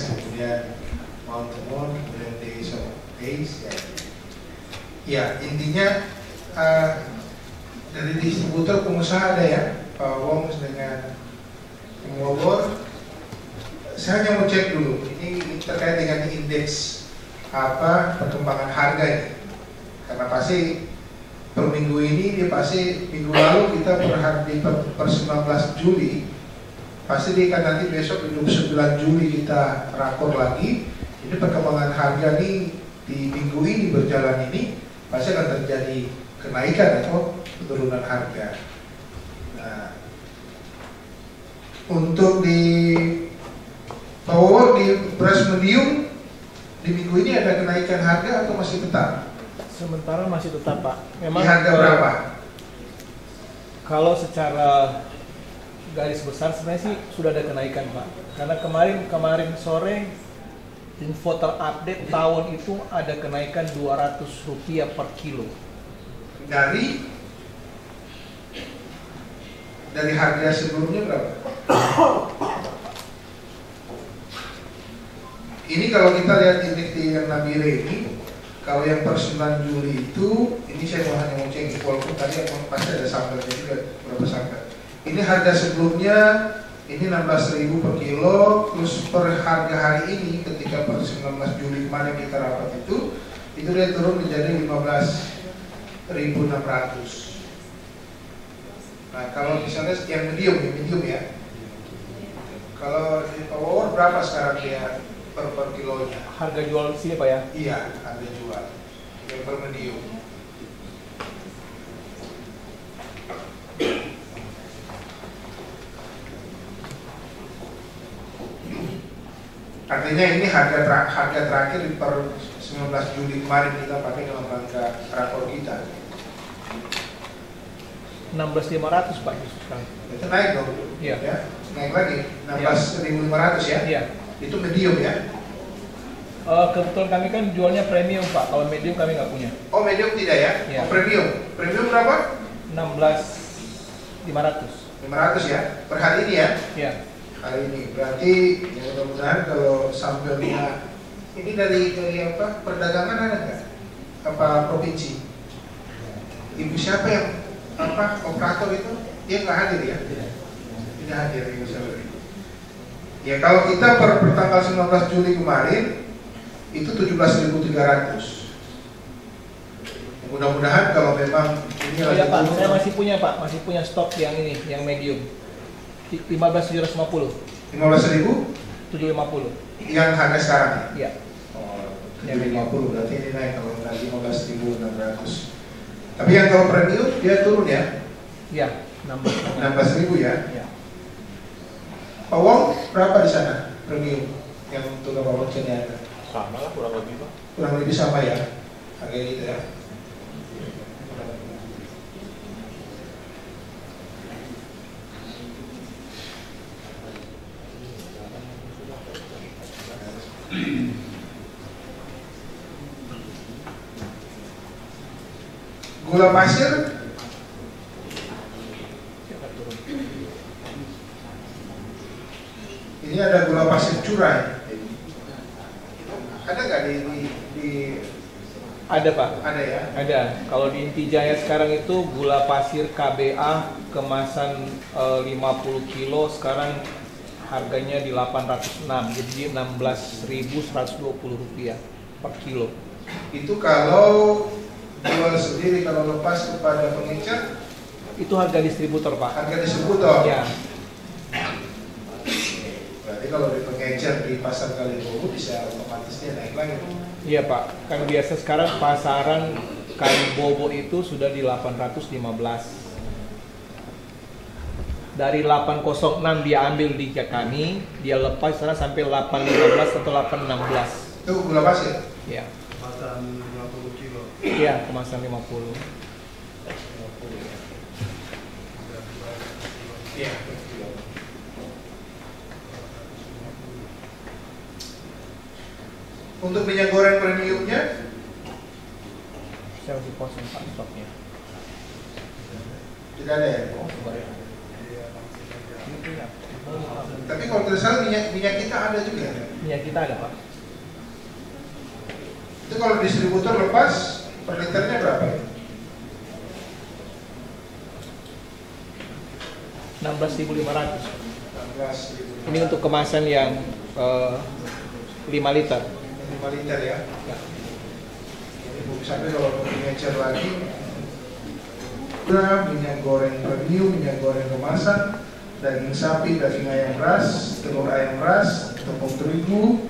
kemudian Mount Temon, kemudian Days of Days. Ya, intinya dari distributor pengusaha ada ya, Pak Wongs dengan Pemogor. Saya hanya mau cek dulu, ini terkait dengan indeks perkembangan harga ini. Karena pasti per minggu ini, dia pasti minggu lalu kita per 19 Juli, pasti dia akan nanti besok 29 Juli kita rakor lagi. Ini perkembangan harga ini di minggu ini berjalan ini pasti akan terjadi kenaikan atau penurunan harga. Nah, Untuk di Power di beras medium di minggu ini ada kenaikan harga atau masih tetap? Sementara masih tetap, Pak. Memang di harga berapa? Kalau secara garis besar sebenarnya sih sudah ada kenaikan, Pak. Karena kemarin sore info terupdate tahun itu ada kenaikan Rp200 per kilo. Dari harga sebelumnya berapa? Ini kalau kita lihat indeks yang Nabire ini, kalau yang per 9 Juli itu, ini saya hanya mau cek, walaupun tadi pasti ada sampelnya juga, berapa sampel. Ini harga sebelumnya, ini 16.000 per kilo, plus per harga hari ini, ketika per 19 Juli kemarin kita rapat itu dia turun menjadi 15.600. Nah, kalau misalnya yang medium ya. Kalau di Power berapa sekarang dia per kilonya? Harga jual di sini, Pak ya? Iya, harga jual. Yang per medium. Artinya ini harga terakhir di per 19 Juli kemarin kita pakai dalam rangka rakor kita. 16.500, Pak, sekarang. Itu naik dong? Iya. Ya, naik lagi 16.500 ya? Iya. Itu medium ya? Kebetulan kami kan jualnya premium, Pak. Kalau medium kami nggak punya. Oh, medium tidak ya? Iya. Oh, premium. Premium berapa? 16.500. 500 ya? Per hari ini ya? Iya. Hari ini. Berarti ya mudah-mudahan kalau sampelnya ini dari apa? Perdagangan ada nggak? Apa provinsi? Ibu siapa yang operator itu? Dia nggak hadir ya? Tidak hadir Ibu siapa? Ya kalau kita per tanggal 19 Juli kemarin itu 17.300. Mudah-mudahan kalau memang ini ya, Pak, saya masih punya stok yang ini, yang medium. 15.750. 15.750 yang harga sekarang? Iya. Oh, 750 berarti ini naik kalau tadi 15.600. Tapi yang kalau premium dia turun ya? Iya, 16.000 ya? Iya. Pawang berapa di sana premium yang untuk Pawang ada? Sama lah kurang lebih, Pak. Kurang lebih sama ya? Harga gitu ya? Gula pasir ini ada gula pasir curah. Ada nggak di Ada, Pak. Ada ya? Ada. Kalau di Intijaya sekarang itu gula pasir KBA kemasan 50 kilo sekarang harganya di 806, jadi 16.120 rupiah per kilo. Itu kalau jual sendiri, kalau lepas kepada pengecer itu harga distributor, Pak. harga distributor. Ya. Berarti kalau di pengecer di pasar Kalibobo bisa otomatis dia naik lagi. Iya, Pak. Kan biasa sekarang pasaran Kalibobo itu sudah di 815. Dari 806 dia ambil di kami, dia lepas sana sampai 815 atau 816. Itu gula pasir? Iya. Kemasan 50 kilo. Iya, kemasan 50. Iya. Untuk minyak goreng premiumnya? Saya masih kosong, Pak, stoknya. Tidak ada ya? Oh, sebenarnya. Tapi kalau tidak salah minyak kita ada juga. Minyak kita ada, Pak. Itu kalau distributor lepas per liternya berapa? 16.500. 16.000. Ini untuk kemasan yang 5 liter. 5 liter ya? Ya. Jadi sampai kalau mau mengecer lagi, minyak goreng premium, minyak goreng kemasan, daging sapi, daging ayam ras, telur ayam ras, tepung terigu,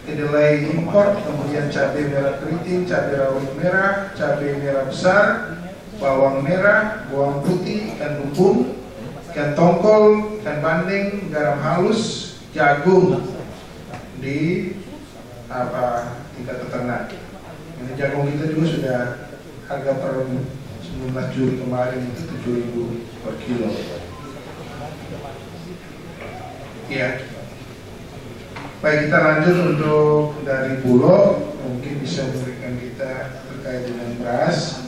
kedelai impor, kemudian cabai merah keriting, cabai rawit merah, cabai merah besar, bawang merah, bawang putih, ikan bumbung, ikan tongkol, ikan bandeng, garam halus, jagung di tingkat peternak. Ini jagung kita juga sudah harga per 19 Juli kemarin itu 7.000 per kilo. Ya. Baik, kita lanjut untuk dari Bulog, mungkin bisa memberikan kita terkait dengan beras,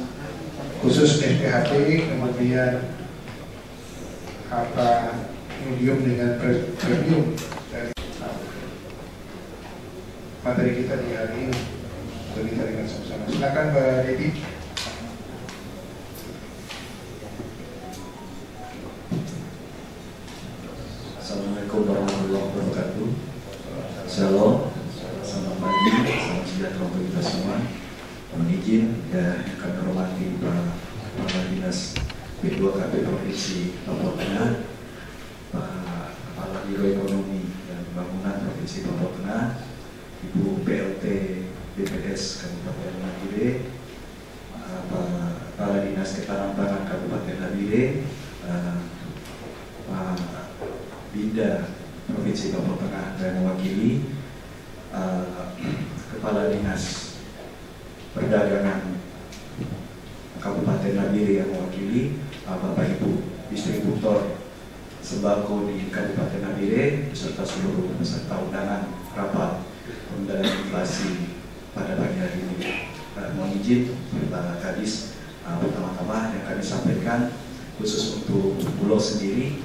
khusus SPHP, kemudian medium dengan premium dari materi kita di hari ini. Jadi kita dengan sama-sama. Silakan Mbak Dedi. Assalamualaikum warahmatullahi wabarakatuh. Shalom, selamat pagi, salam sejahtera untuk kita semua. Mohon izin ya, kami hormati Pak Kepala Dinas B2KB Provinsi Papua Tengah, Pak Kepala Biro Ekonomi dan Pembangunan Provinsi Papua Tengah, Ibu PLT BPS Kabupaten Nabire, Pak Kepala Dinas Ketahanan Pangan Kabupaten Nabire, Pak Binda Provinsi Papua Tengah dan mewakili Kepala Dinas Perdagangan Kabupaten Nabire yang mewakili Bapak Ibu distributor sembako di Kabupaten Nabire beserta seluruh peserta undangan rapat pengendalian inflasi pada pagi hari ini. Mohon izin Pak Kadis, pertama-tama yang kami sampaikan khusus untuk Bulog sendiri,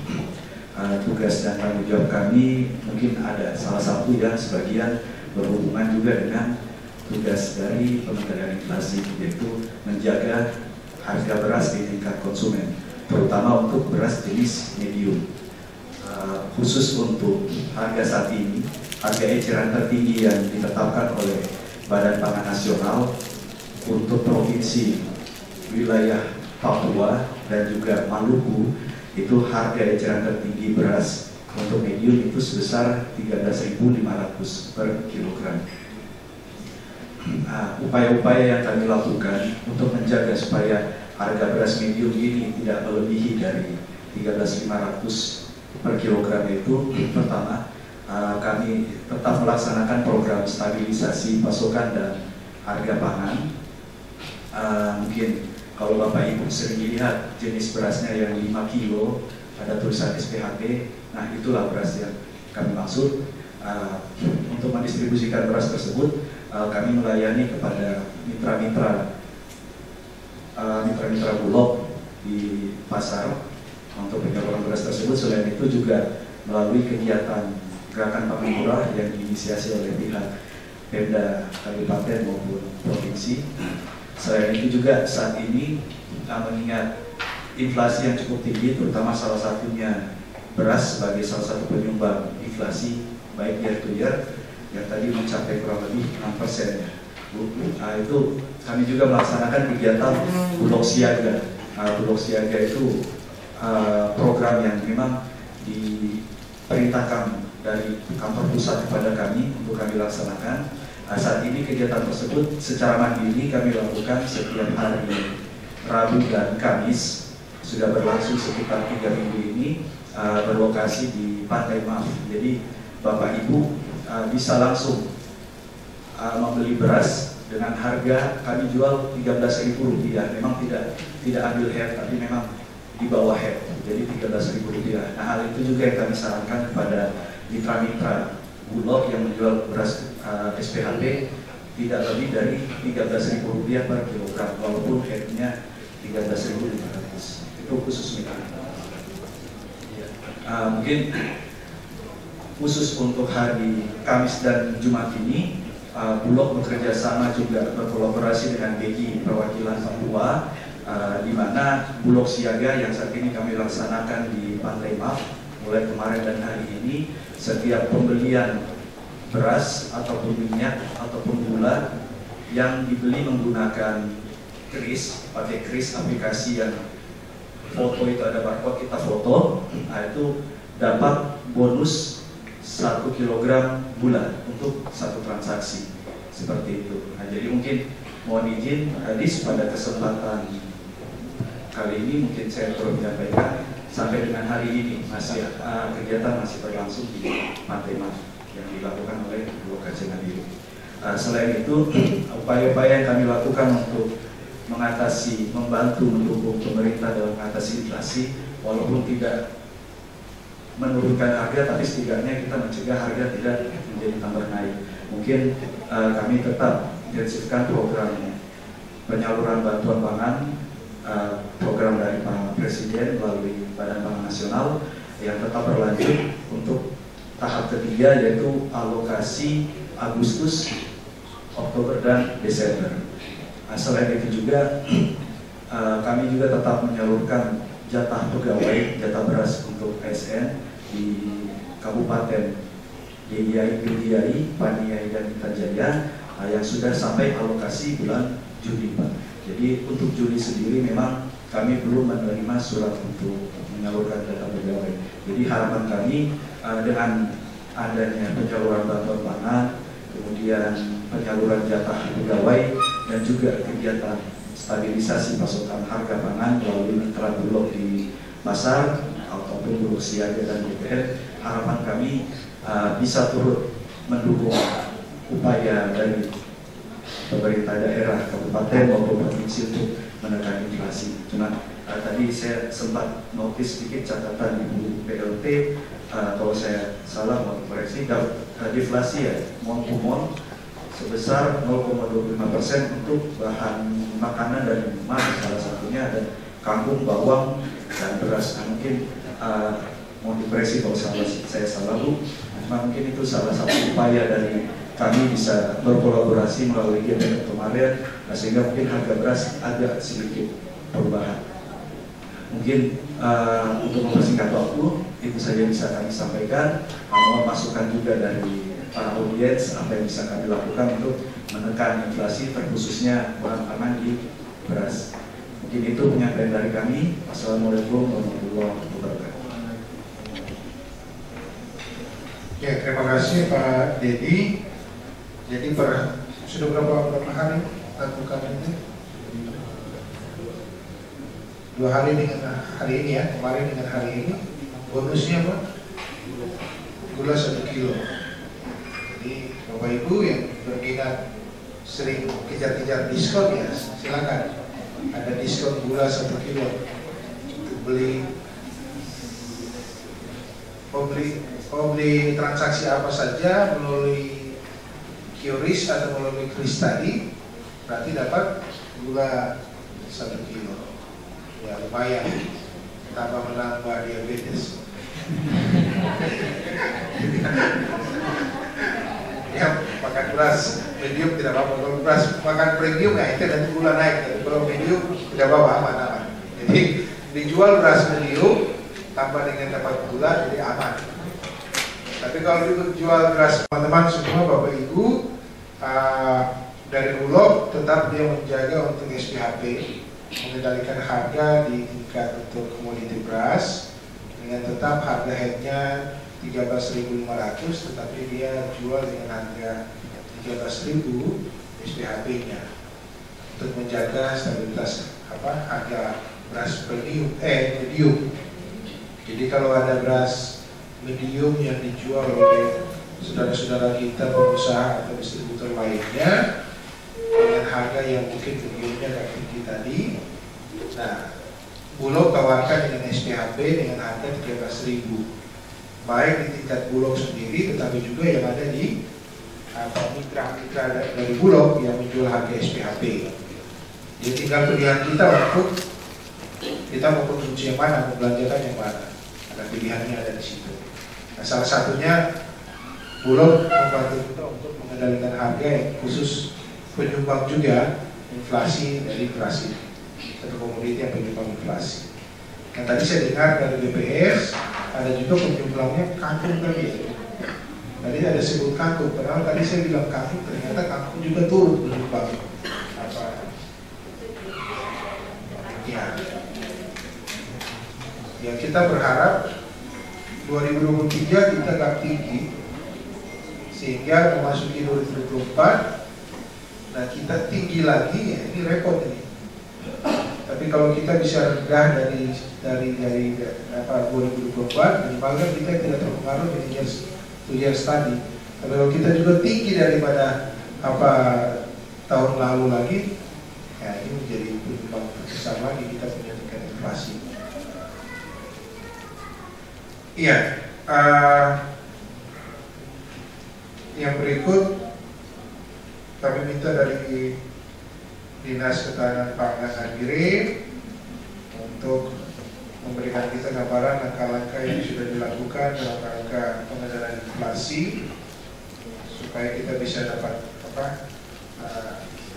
tugas dan tanggung jawab kami mungkin ada salah satu ya sebagian berhubungan juga dengan tugas dari pengendalian inflasi, yaitu menjaga harga beras di tingkat konsumen, terutama untuk beras jenis medium. Khusus untuk harga saat ini, harga eceran tertinggi yang ditetapkan oleh Badan Pangan Nasional untuk provinsi wilayah Papua dan juga Maluku, itu harga eceran tertinggi beras untuk medium itu sebesar 13.500 per kilogram. Upaya-upaya yang kami lakukan untuk menjaga supaya harga beras medium ini tidak melebihi dari 13.500 per kilogram itu, pertama kami tetap melaksanakan program stabilisasi pasokan dan harga pangan. Mungkin kalau Bapak Ibu sering lihat jenis berasnya yang 5 kilo ada tulisan SPHP, nah itulah beras yang kami maksud. Untuk mendistribusikan beras tersebut, kami melayani kepada mitra-mitra Bulog di pasar untuk penyaluran beras tersebut. Selain itu juga melalui kegiatan gerakan pangan murah yang diinisiasi oleh pihak Pemda Kabupaten maupun provinsi. Selain itu juga saat ini mengingat inflasi yang cukup tinggi, terutama salah satunya beras sebagai salah satu penyumbang inflasi baik year to year yang tadi mencapai kurang lebih 6% ya. Itu kami juga melaksanakan kegiatan Bulog Siaga. Bulog Siaga itu program yang memang diperintahkan dari kantor pusat kepada kami untuk kami laksanakan. Saat ini kegiatan tersebut secara mandiri kami lakukan setiap hari Rabu dan Kamis, sudah berlangsung sekitar 3 minggu ini, berlokasi di Pantai Maf. Jadi Bapak Ibu bisa langsung membeli beras dengan harga kami jual Rp13.000. Memang tidak ambil head, tapi memang di bawah head, jadi Rp13.000. Nah, hal itu juga yang kami sarankan kepada mitra-mitra Bulog yang menjual beras SPHP tidak lebih dari Rp13.000 per kilogram, walaupun headnya 13.500. Itu khusus mitra. Mungkin khusus untuk hari Kamis dan Jumat ini, Bulog bekerja sama juga berkolaborasi dengan BGI Perwakilan Papua, di mana Bulog Siaga yang saat ini kami laksanakan di Pantai Maf mulai kemarin dan hari ini, setiap pembelian beras ataupun minyak ataupun gula yang dibeli menggunakan kris, pakai kris aplikasi yang foto itu ada barcode, kita foto, nah itu dapat bonus 1 kilogram gula untuk satu transaksi seperti itu. Nah, jadi mungkin mohon izin Hadis pada kesempatan kali ini mungkin saya perlu menyampaikan sampai dengan hari ini masih kegiatan masih berlangsung di Matema yang dilakukan oleh Bulog Kajen Nabire. Selain itu, upaya-upaya yang kami lakukan untuk mengatasi, membantu, mendukung pemerintah dalam mengatasi inflasi, walaupun tidak menurunkan harga, tapi setidaknya kita mencegah harga tidak menjadi tambah naik. Mungkin kami tetap intensifkan program penyaluran bantuan pangan, program dari Pak Presiden melalui Badan Pangan Nasional yang tetap berlanjut untuk tahap ketiga, yaitu alokasi Agustus, Oktober, dan Desember. Selain itu juga kami juga tetap menyalurkan jatah pegawai, jatah beras untuk ASN di Kabupaten DIY, Paniai, dan Intan yang sudah sampai alokasi bulan Juli, Pak. Jadi untuk Juli sendiri memang kami belum menerima surat untuk menyalurkan jatah pegawai. Jadi harapan kami dengan adanya penyaluran bantuan pangan, kemudian penyaluran jatah pegawai, dan juga kegiatan stabilisasi pasokan harga pangan melalui mitra Bulog di pasar ataupun Bulog Siaga dan BPN, harapan kami bisa turut mendukung upaya dari pemerintah daerah, kabupaten maupun provinsi untuk menekan inflasi. Cuma tadi saya sempat notice sedikit catatan Ibu PLT, kalau saya salah mau koreksi, deflasi ya, mon to mon sebesar 0,25% untuk bahan makanan dan minuman, salah satunya ada kangkung, bawang, dan beras. Nah, mungkin mau dikoreksi kalau saya salah Bu, nah, mungkin itu salah satu upaya dari kami bisa berkolaborasi melalui GPN kemarin, sehingga mungkin harga beras agak sedikit perubahan. Mungkin untuk mempersingkat waktu, itu saja bisa kami sampaikan. Mohon masukan juga dari para audiens apa yang bisa kami lakukan untuk menekan inflasi, terkhususnya bahan pangan di beras. Mungkin itu penyampaian dari kami. Assalamualaikum warahmatullahi wabarakatuh. Ya, terima kasih Pak Dedi. Jadi sudah berapa hari lakukan ini? 2 hari dengan hari ini ya, kemarin dengan hari ini. Bonusnya apa? Gula 1 kilo. Jadi Bapak Ibu yang berminat sering kejar-kejar diskon ya, silakan. Ada diskon gula 1 kilo untuk beli transaksi apa saja melalui QRIS atau melalui kris tadi, berarti dapat gula 1 kilo. Ya lumayan, tambah menambah diabetes. Ya makan beras medium tidak apa-apa, kalau beras makan premium ya itu nanti gula naik, tapi kalau medium tidak apa-apa, aman-aman. Jadi dijual beras medium tambah dengan dapat gula, jadi aman. Tapi kalau dijual beras, teman-teman semua Bapak Ibu dari Bulog tetap dia menjaga untuk SPHP, mengendalikan harga di tingkat untuk komoditi beras dengan tetap harga headnya 13.500, tetapi dia jual dengan harga 13.000 SPHP-nya untuk menjaga stabilitas harga beras medium. Jadi kalau ada beras medium yang dijual oleh saudara-saudara kita pengusaha atau distributor lainnya dengan harga yang mungkin mediumnya agak tinggi tadi, nah Bulog tawarkan dengan SPHP dengan harga 13.000, baik di tingkat Bulog sendiri tetapi juga yang ada di mitra-mitra dari Bulog yang menjual harga SPHP. Jadi tinggal pilihan kita untuk kita mau konsumsi yang mana, mau belanjakan yang mana, ada pilihannya ada di situ. Nah, salah satunya Bulog membantu kita untuk mengendalikan harga yang khusus penyumbang juga inflasi dari beras ini, satu komoditi yang penyumbang inflasi. Nah tadi saya dengar dari BPS ada juga penyumbangnya kangkung tadi. Tadi ada sebut kangkung, padahal tadi saya bilang kangkung, ternyata kangkung juga turut penyumbang ya kita berharap 2023 kita agak tinggi sehingga memasuki 2024 nah kita tinggi lagi ya, ini repot ini. Tapi Tapi kalau kita bisa rendah dari 2024, minimal kan kita tidak terpengaruh dengan year study. Tapi kalau kita juga tinggi daripada tahun lalu lagi, ya ini menjadi penyebab besar lagi kita punya tingkat inflasi. Iya, yang berikut kami minta dari Dinas Ketahanan Pangan Nabire untuk memberikan kita gambaran langkah-langkah yang sudah dilakukan dalam rangka pengendalian inflasi supaya kita bisa dapat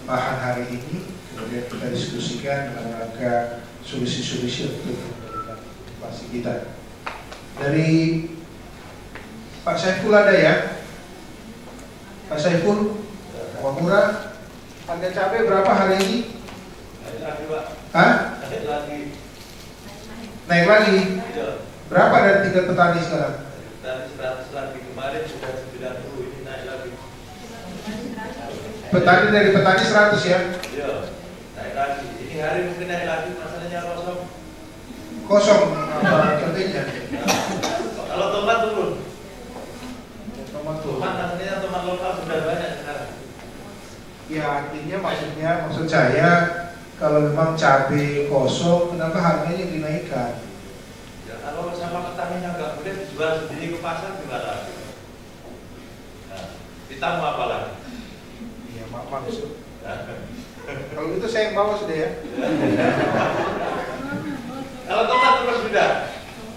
bahan hari ini, kemudian kita diskusikan dalam rangka solusi-solusi untuk mengendalikan inflasi kita. Dari Pak Saiful ada ya? Pak Saiful, Pak Murah, harga cabai berapa hari ini? Naik lagi, Pak. Hah? Naik lagi. Naik lagi? Iya. Berapa dari tingkat petani sekarang? Dari 100 lagi, kemarin sudah 90, ini naik lagi. Petani dari petani 100 ya? Iya, naik lagi. Ini hari mungkin naik lagi, masalahnya kosong. Kosong apa contohnya? Kalau tomat turun. Tomat tuh. Tomat maksudnya tomat lokal sudah banyak sekarang. Ya artinya maksud saya kalau memang cabai kosong, kenapa harganya dinaikkan? Ya, kalau sama petaninya nggak boleh dijual sendiri ke pasar gimana? Nah, kita mau apa lagi? Iya maksud. Kalau gitu saya yang bawa sudah ya. Kalau tomat terus sudah.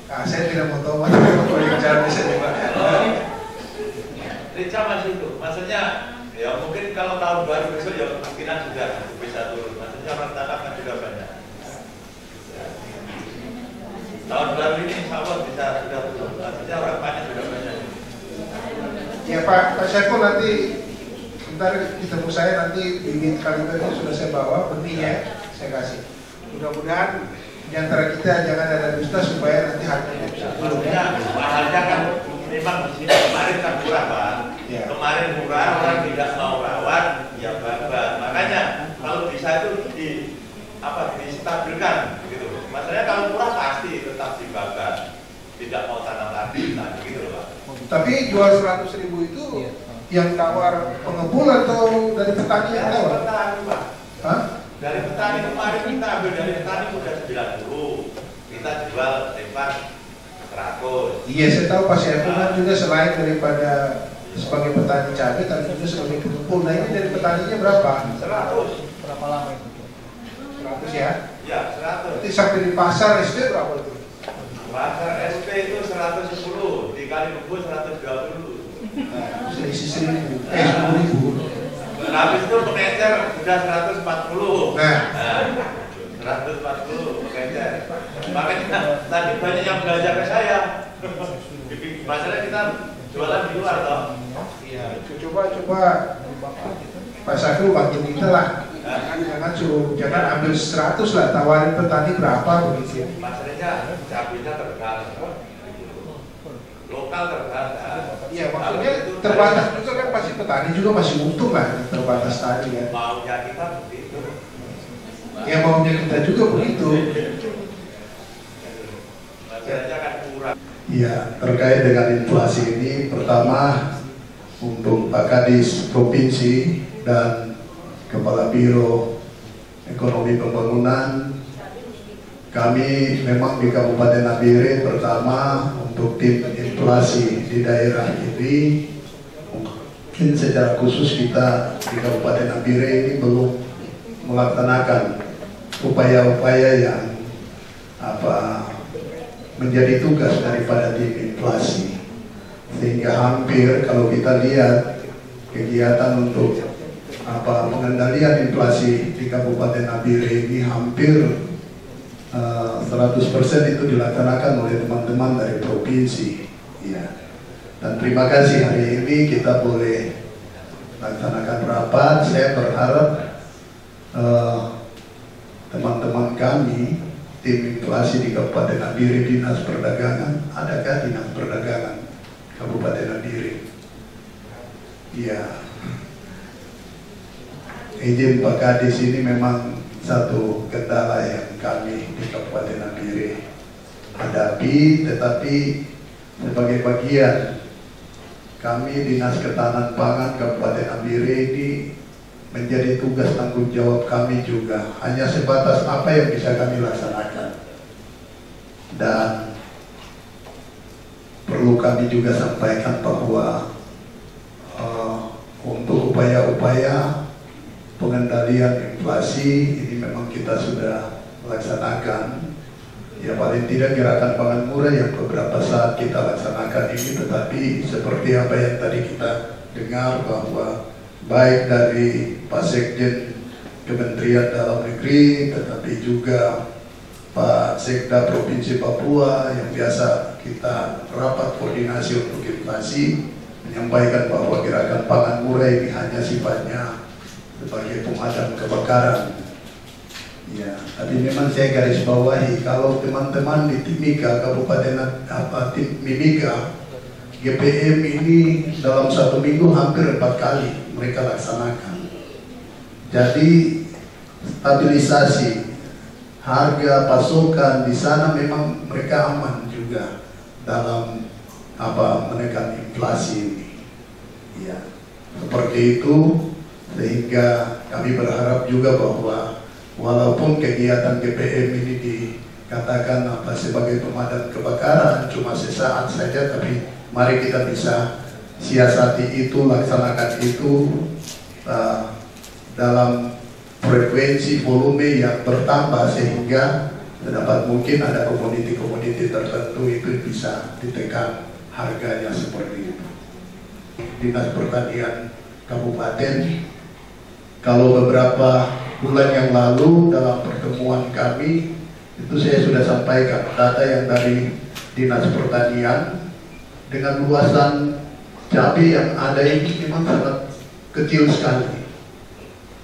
Nah, saya tidak mau tomat, mau yang cabai saja Pak. Rica masih itu, maksudnya ya mungkin kalau tahun baru besok ya kemungkinan sudah bisa turun. Maksudnya orang tanaman juga banyak. Ya. Tahun baru ini insya Allah bisa sudah turun. Maksudnya orang panen juga banyak. Ya Pak Saiful nanti sebentar ketemu saya nanti bibit kalibernya sudah saya bawa, benihnya saya kasih. Mudah-mudahan di antara kita jangan ada dusta supaya nanti harganya bisa turun. Maksudnya bahannya kan memang di sini kemarin kan murah Pak. Ya. Kemarin murah, orang tidak mau rawat, ya bagus. Makanya kalau bisa itu distabilkan gitu. Maksudnya kalau murah pasti tetap dibakar, tidak mau tanam lagi, nah gitu loh Pak. Tapi jual 100.000 itu yang tawar pengepul atau dari petani yang Dari tawar? petani Pak. Hah? Dari petani kemarin kita ambil dari petani sudah 90, kita jual lebar 100. Iya saya tahu Pak Saiful kan juga selain daripada sebagai petani cabai, tapi juga sebagai pengepul. Nah ini dari petaninya berapa? 100. Berapa lama itu? 100 ya? Ya 100. Berarti sampai di pasar SD berapa itu? Pasar SP itu 110, dikali rebus 120. Nah, selisih 10.000. Habis itu pengecer sudah 140. Nah, 140 pengecer. Makanya tadi banyak yang belanja ke saya. Masalah kita jualan di luar toh. iya. Coba Pak Saiful bantu kita lah. Jangan ambil 100 lah, tawarin petani berapa begitu. Masalahnya cabenya terbatas, lokal terbatas. Iya maksudnya terbatas juga kan pasti petani juga masih untung lah terbatas tadi kan. Maunya kita begitu. Ya maunya kita juga begitu. Masalahnya kan kurang. Ya, terkait dengan inflasi ini, pertama untuk Pak Kadis Provinsi dan Kepala Biro Ekonomi Pembangunan, kami memang di Kabupaten Nabire pertama untuk tim inflasi di daerah ini, mungkin secara khusus kita di Kabupaten Nabire ini belum melaksanakan upaya-upaya yang menjadi tugas daripada tim inflasi, sehingga hampir kalau kita lihat kegiatan untuk pengendalian inflasi di Kabupaten Nabire ini hampir 100% itu dilaksanakan oleh teman-teman dari provinsi. Ya. Dan terima kasih hari ini kita boleh laksanakan rapat. Saya berharap teman-teman kami tim inflasi di Kabupaten Nabire, Dinas Perdagangan, adakah Dinas Perdagangan Kabupaten Nabire? Iya. Izin Pak Kadis ini memang satu kendala yang kami di Kabupaten Nabire hadapi, tetapi sebagai bagian kami Dinas Ketahanan Pangan Kabupaten Nabire ini menjadi tugas tanggung jawab kami juga, hanya sebatas apa yang bisa kami laksanakan. Dan perlu kami juga sampaikan bahwa untuk upaya-upaya pengendalian inflasi ini memang kita sudah laksanakan. Ya paling tidak gerakan pangan murah yang beberapa saat kita laksanakan ini, tetapi seperti apa yang tadi kita dengar bahwa baik dari Pak Sekjen Kementerian Dalam Negeri, tetapi juga Pak Sekda Provinsi Papua yang biasa kita rapat koordinasi untuk inflasi, menyampaikan bahwa gerakan pangan murah ini hanya sifatnya sebagai pemadam kebakaran. Ya, tapi memang saya garis bawahi, kalau teman-teman di Timika, Kabupaten Mimika, GPM ini dalam 1 minggu hampir 4 kali mereka laksanakan. Jadi stabilisasi harga pasokan di sana memang mereka aman juga dalam menekan inflasi ini. Ya, seperti itu, sehingga kami berharap juga bahwa walaupun kegiatan GPM ini dikatakan sebagai pemadam kebakaran cuma sesaat saja, tapi mari kita bisa siasati itu, laksanakan itu dalam frekuensi volume yang bertambah, sehingga terdapat mungkin ada komoditi-komoditi tertentu itu bisa ditekan harganya seperti itu. Dinas Pertanian Kabupaten, kalau beberapa bulan yang lalu dalam pertemuan kami itu saya sudah sampaikan data yang dari Dinas Pertanian dengan luasan cabai yang ada ini memang sangat kecil sekali.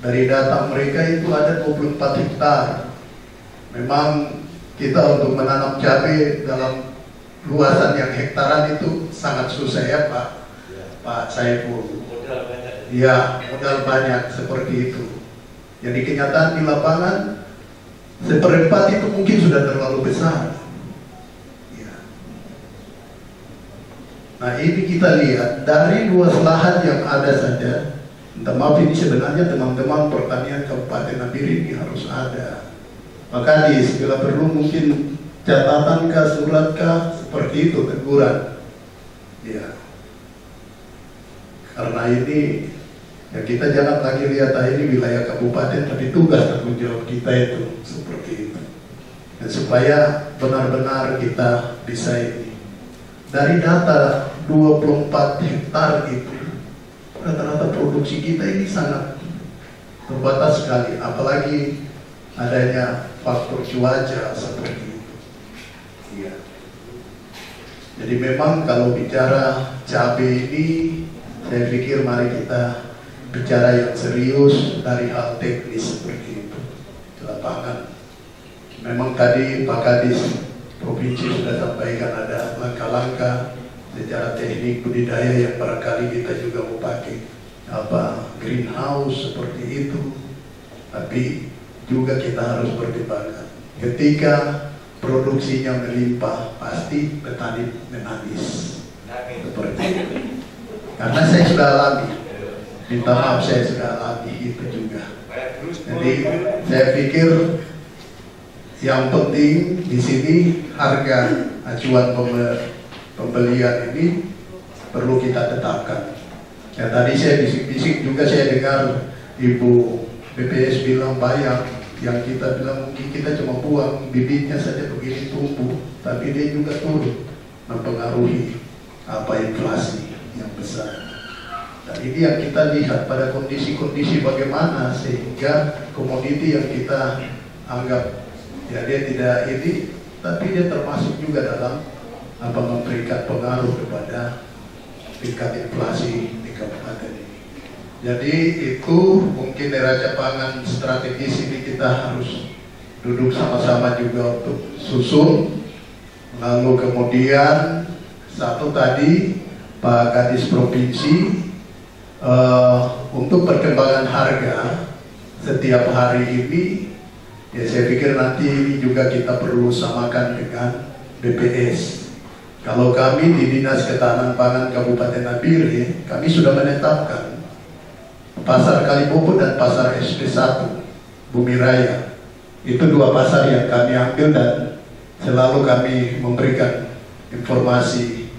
Dari data mereka itu ada 24 hektar. Memang kita untuk menanam cabai dalam luasan yang hektaran itu sangat susah ya Pak Saiful. Ya, modal banyak seperti itu. Jadi kenyataan di lapangan 1/4 itu mungkin sudah terlalu besar. Ya. Nah ini kita lihat dari luas lahan yang ada saja. Minta maaf, ini sebenarnya teman-teman pertanian Kabupaten Nabire ini harus ada. Maka bila perlu mungkin catatan kah, surat kah, seperti itu teguran. Ya. Karena ini ya kita jangan lagi lihat ini wilayah kabupaten, tapi tugas tanggung jawab kita itu seperti itu. Dan supaya benar-benar kita bisa ini. Dari data 24 hektar itu, rata-rata produksi kita ini sangat terbatas sekali, apalagi adanya faktor cuaca seperti itu. Iya. Jadi memang kalau bicara cabai ini, saya pikir mari kita bicara yang serius dari hal teknis seperti itu di lapangan. Memang tadi Pak Kadis Provinsi sudah sampaikan ada langkah-langkah secara teknik budidaya yang barangkali kita juga mau pakai greenhouse seperti itu. Tapi juga kita harus pertimbangkan ketika produksinya melimpah, pasti petani menangis seperti itu. Karena saya sudah alami, minta maaf saya sudah alami itu juga. Jadi saya pikir yang penting di sini harga acuan pembelian ini perlu kita tetapkan. Ya tadi saya bisik-bisik juga, saya dengar Ibu BPS bilang bayar, yang kita bilang mungkin kita cuma buang bibitnya saja begini tumbuh, tapi dia juga turun mempengaruhi inflasi yang besar. Dan ini yang kita lihat pada kondisi-kondisi bagaimana sehingga komoditi yang kita anggap ya dia tidak ini, tapi dia termasuk juga dalam memberikan pengaruh kepada tingkat inflasi di kabupaten ini. Jadi itu mungkin neraca pangan strategis ini kita harus duduk sama-sama juga untuk susun. Lalu kemudian satu tadi Pak Kadis Provinsi untuk perkembangan harga setiap hari ini Ya, saya pikir nanti ini juga kita perlu samakan dengan BPS. Kalau kami di Dinas Ketahanan Pangan Kabupaten Nabire, kami sudah menetapkan Pasar Kalibobo dan Pasar SP1 Bumi Raya. Itu dua pasar yang kami ambil dan selalu kami memberikan informasi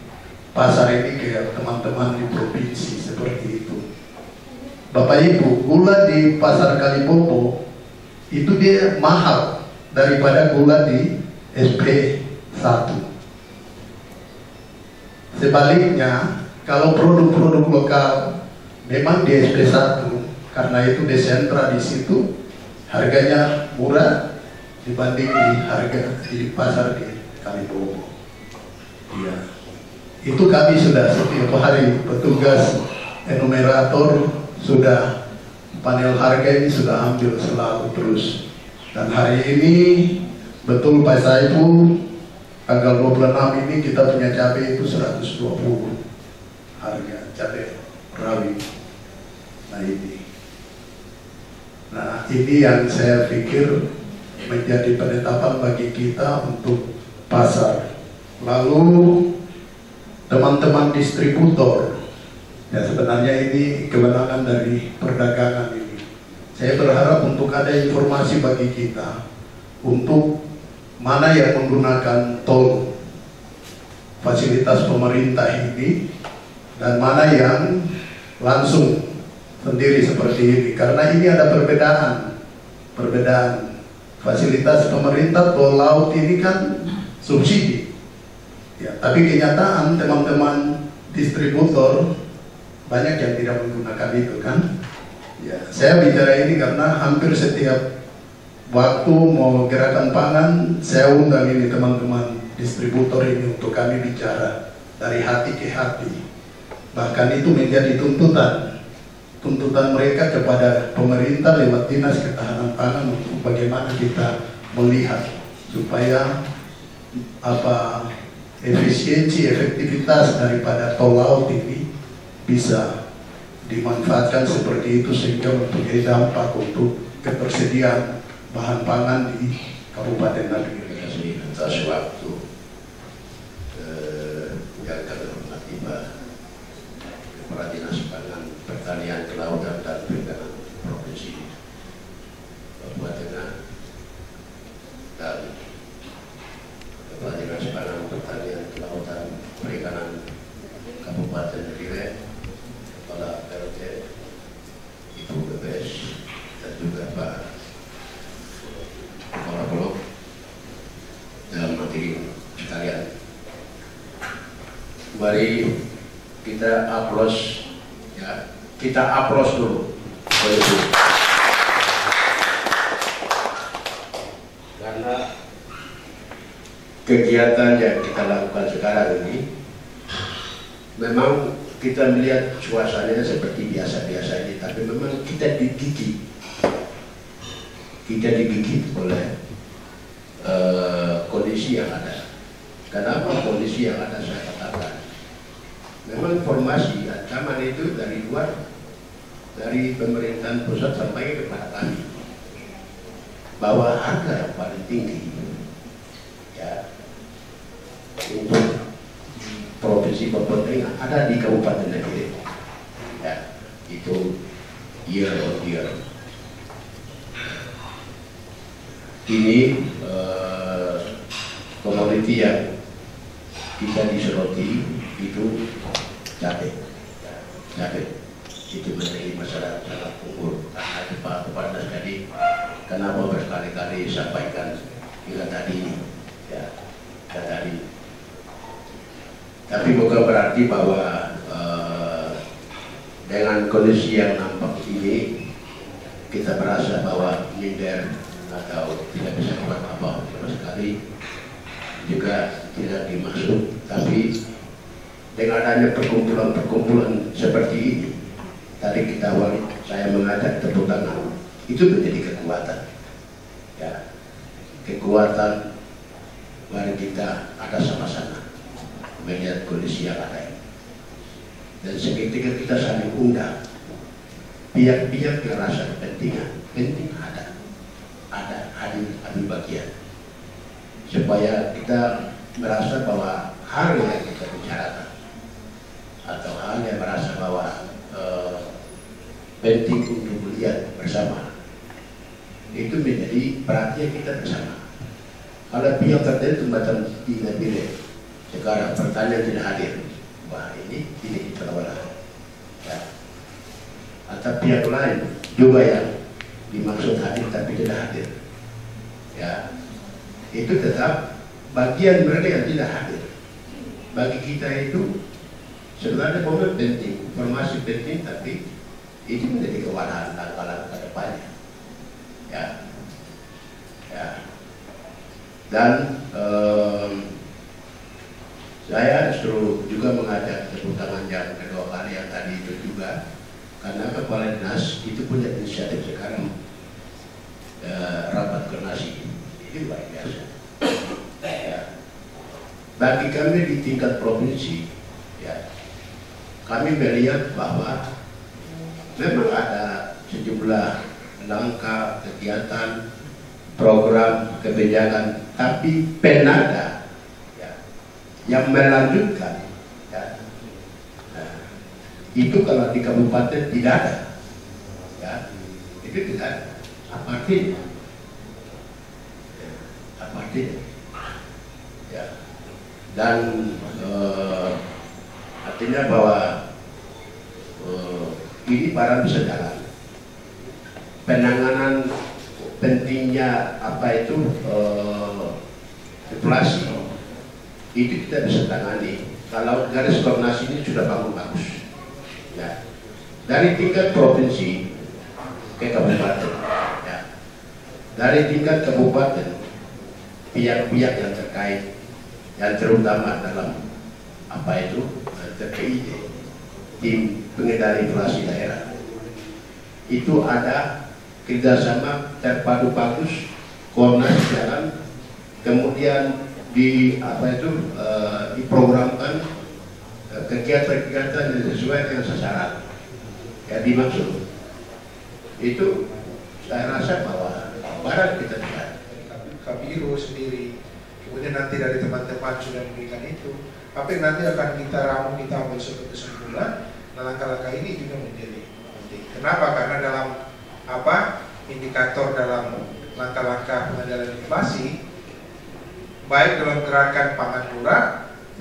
pasar ini ke teman-teman di provinsi seperti itu. Bapak Ibu, gula di Pasar Kalibobo itu dia mahal daripada gula di SP1. Sebaliknya, kalau produk-produk lokal memang di SP1, karena itu desentra di situ, harganya murah dibanding di harga di pasar di Kalibobo. Ya, itu kami sudah setiap hari petugas enumerator sudah panel harga ini sudah ambil selalu terus. Dan hari ini betul Pak Saiful, tanggal 26 ini kita punya cabai itu 120 harga cabai rawit. Nah ini yang saya pikir menjadi penetapan bagi kita untuk pasar. Lalu teman-teman distributor, ya sebenarnya ini kewenangan dari perdagangan ini. Saya berharap untuk ada informasi bagi kita untuk mana yang menggunakan tol fasilitas pemerintah ini dan mana yang langsung sendiri seperti ini. Karena ini ada perbedaan fasilitas pemerintah tol laut ini kan subsidi. Ya, tapi kenyataan teman-teman distributor banyak yang tidak menggunakan itu kan. Ya, saya bicara ini karena hampir setiap waktu mau gerakan pangan saya undang ini teman-teman distributor ini untuk kami bicara dari hati ke hati. Bahkan itu menjadi tuntutan mereka kepada pemerintah lewat Dinas Ketahanan Pangan untuk bagaimana kita melihat supaya efisiensi, efektivitas daripada tol laut ini bisa dimanfaatkan seperti itu sehingga mempunyai dampak untuk ketersediaan bahan pangan di Kabupaten Nabire. Terima kasih atas waktu yang kami hormati Pak Kepala Dinas Pangan, Pertanian, Kelautan dan Perikanan Provinsi Papua Tengah dan Kepala Dinas Pangan, Pertanian, Kelautan, Perikanan Kabupaten Nabire, Kepala PLT, Ibu BPS dan juga Pak Kepala Bulog dan hadirin sekalian. Mari kita aplaus, ya, kita aplaus dulu. Karena kegiatan yang kita lakukan sekarang ini memang kita melihat suasananya seperti biasa-biasa ini, tapi memang kita digigit oleh kondisi yang ada. Kenapa kondisi yang ada saya katakan? Memang informasi ancaman itu dari luar, dari pemerintahan pusat sampai kepada kami, bahwa harga yang paling tinggi, ya, untuk provinsi Papua Tengah ada di Kabupaten Nabire, ya, itu year on year. Ini komoditi yang kita disoroti itu cabai. Itu menjadi masalah sangat unggul. Karena Pak Kepala tadi, kenapa berkali-kali sampaikan hingga tadi ini, ya, tadi. Tapi bukan berarti bahwa dengan kondisi yang nampak ini kita merasa bahwa minder atau tidak bisa buat apa sama sekali, juga tidak dimaksud. Tapi dengan adanya perkumpulan seperti ini, tadi kita awali saya mengajak tepuk tangan, itu menjadi kekuatan, ya, kekuatan. Mari kita ada sama-sama melihat kondisi yang ada ini, dan seketika kita saling undang pihak-pihak yang rasa kepentingan penting ada hadir ambil bagian supaya kita merasa bahwa hal yang kita bicarakan atau hal yang merasa bahwa penting untuk melihat bersama itu menjadi perhatian kita bersama. Kalau pihak tertentu macam di Nabire sekarang pertanyaan tidak hadir, wah ini tidak diterima ya. Atau pihak lain juga yang dimaksud hadir tapi tidak hadir ya, itu tetap bagian mereka yang tidak hadir. Bagi kita itu sebenarnya momen penting, informasi penting, tapi itu menjadi kewalahan langkah-langkah ke depannya ya. Dan saya suruh juga mengajak tepuk tangan yang kedua kali yang tadi itu juga, karena Kepala Dinas itu punya inisiatif sekarang rapat koordinasi ini luar biasa ya. Bagi kami di tingkat provinsi ya, kami melihat bahwa memang ada sejumlah langkah, kegiatan, program, kebijakan, tapi penada ya, yang melanjutkan ya. Nah, itu kalau di kabupaten tidak ada ya, itu tidak ada. Apa artinya? Apa artinya? Ya. Dan artinya bahwa ini barang bisa jalan. Penanganan pentingnya apa itu inflasi itu kita bisa tangani kalau garis koordinasi ini sudah bangun bagus ya. Dari tingkat provinsi ke kabupaten ya. Dari tingkat kabupaten pihak-pihak yang terkait yang terutama dalam apa itu TPID, tim pengendali inflasi daerah, itu ada kerjasama terpadu bagus, koordinasi jalan, kemudian di apa itu diprogramkan kegiatan-kegiatan yang sesuai dengan sasaran yang dimaksud. Itu saya rasa bahwa barat kita lihat Kabiro sendiri, kemudian nanti dari teman-teman sudah memberikan itu, tapi nanti akan kita ramu, kita ambil suatu kesimpulan. Nah, langkah-langkah ini juga menjadi penting. Kenapa? Karena dalam indikator dalam langkah-langkah pengendalian inflasi, baik dalam gerakan pangan murah,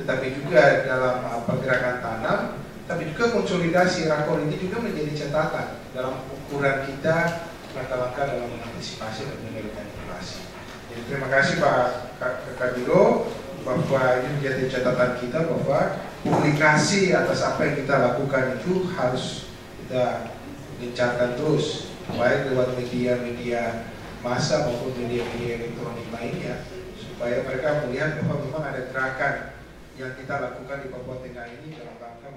tetapi juga dalam pergerakan tanam, tapi juga konsolidasi rakor ini juga menjadi catatan dalam ukuran kita langkah-langkah dalam mengantisipasi dan mengendalikan inflasi. Jadi terima kasih Pak Kabiro, bahwa ini menjadi catatan kita bahwa publikasi atas apa yang kita lakukan itu harus kita gencarkan terus, baik lewat media-media massa maupun media-media elektronik lainnya, supaya mereka melihat bahwa memang ada gerakan yang kita lakukan di Papua Tengah ini dalam rangka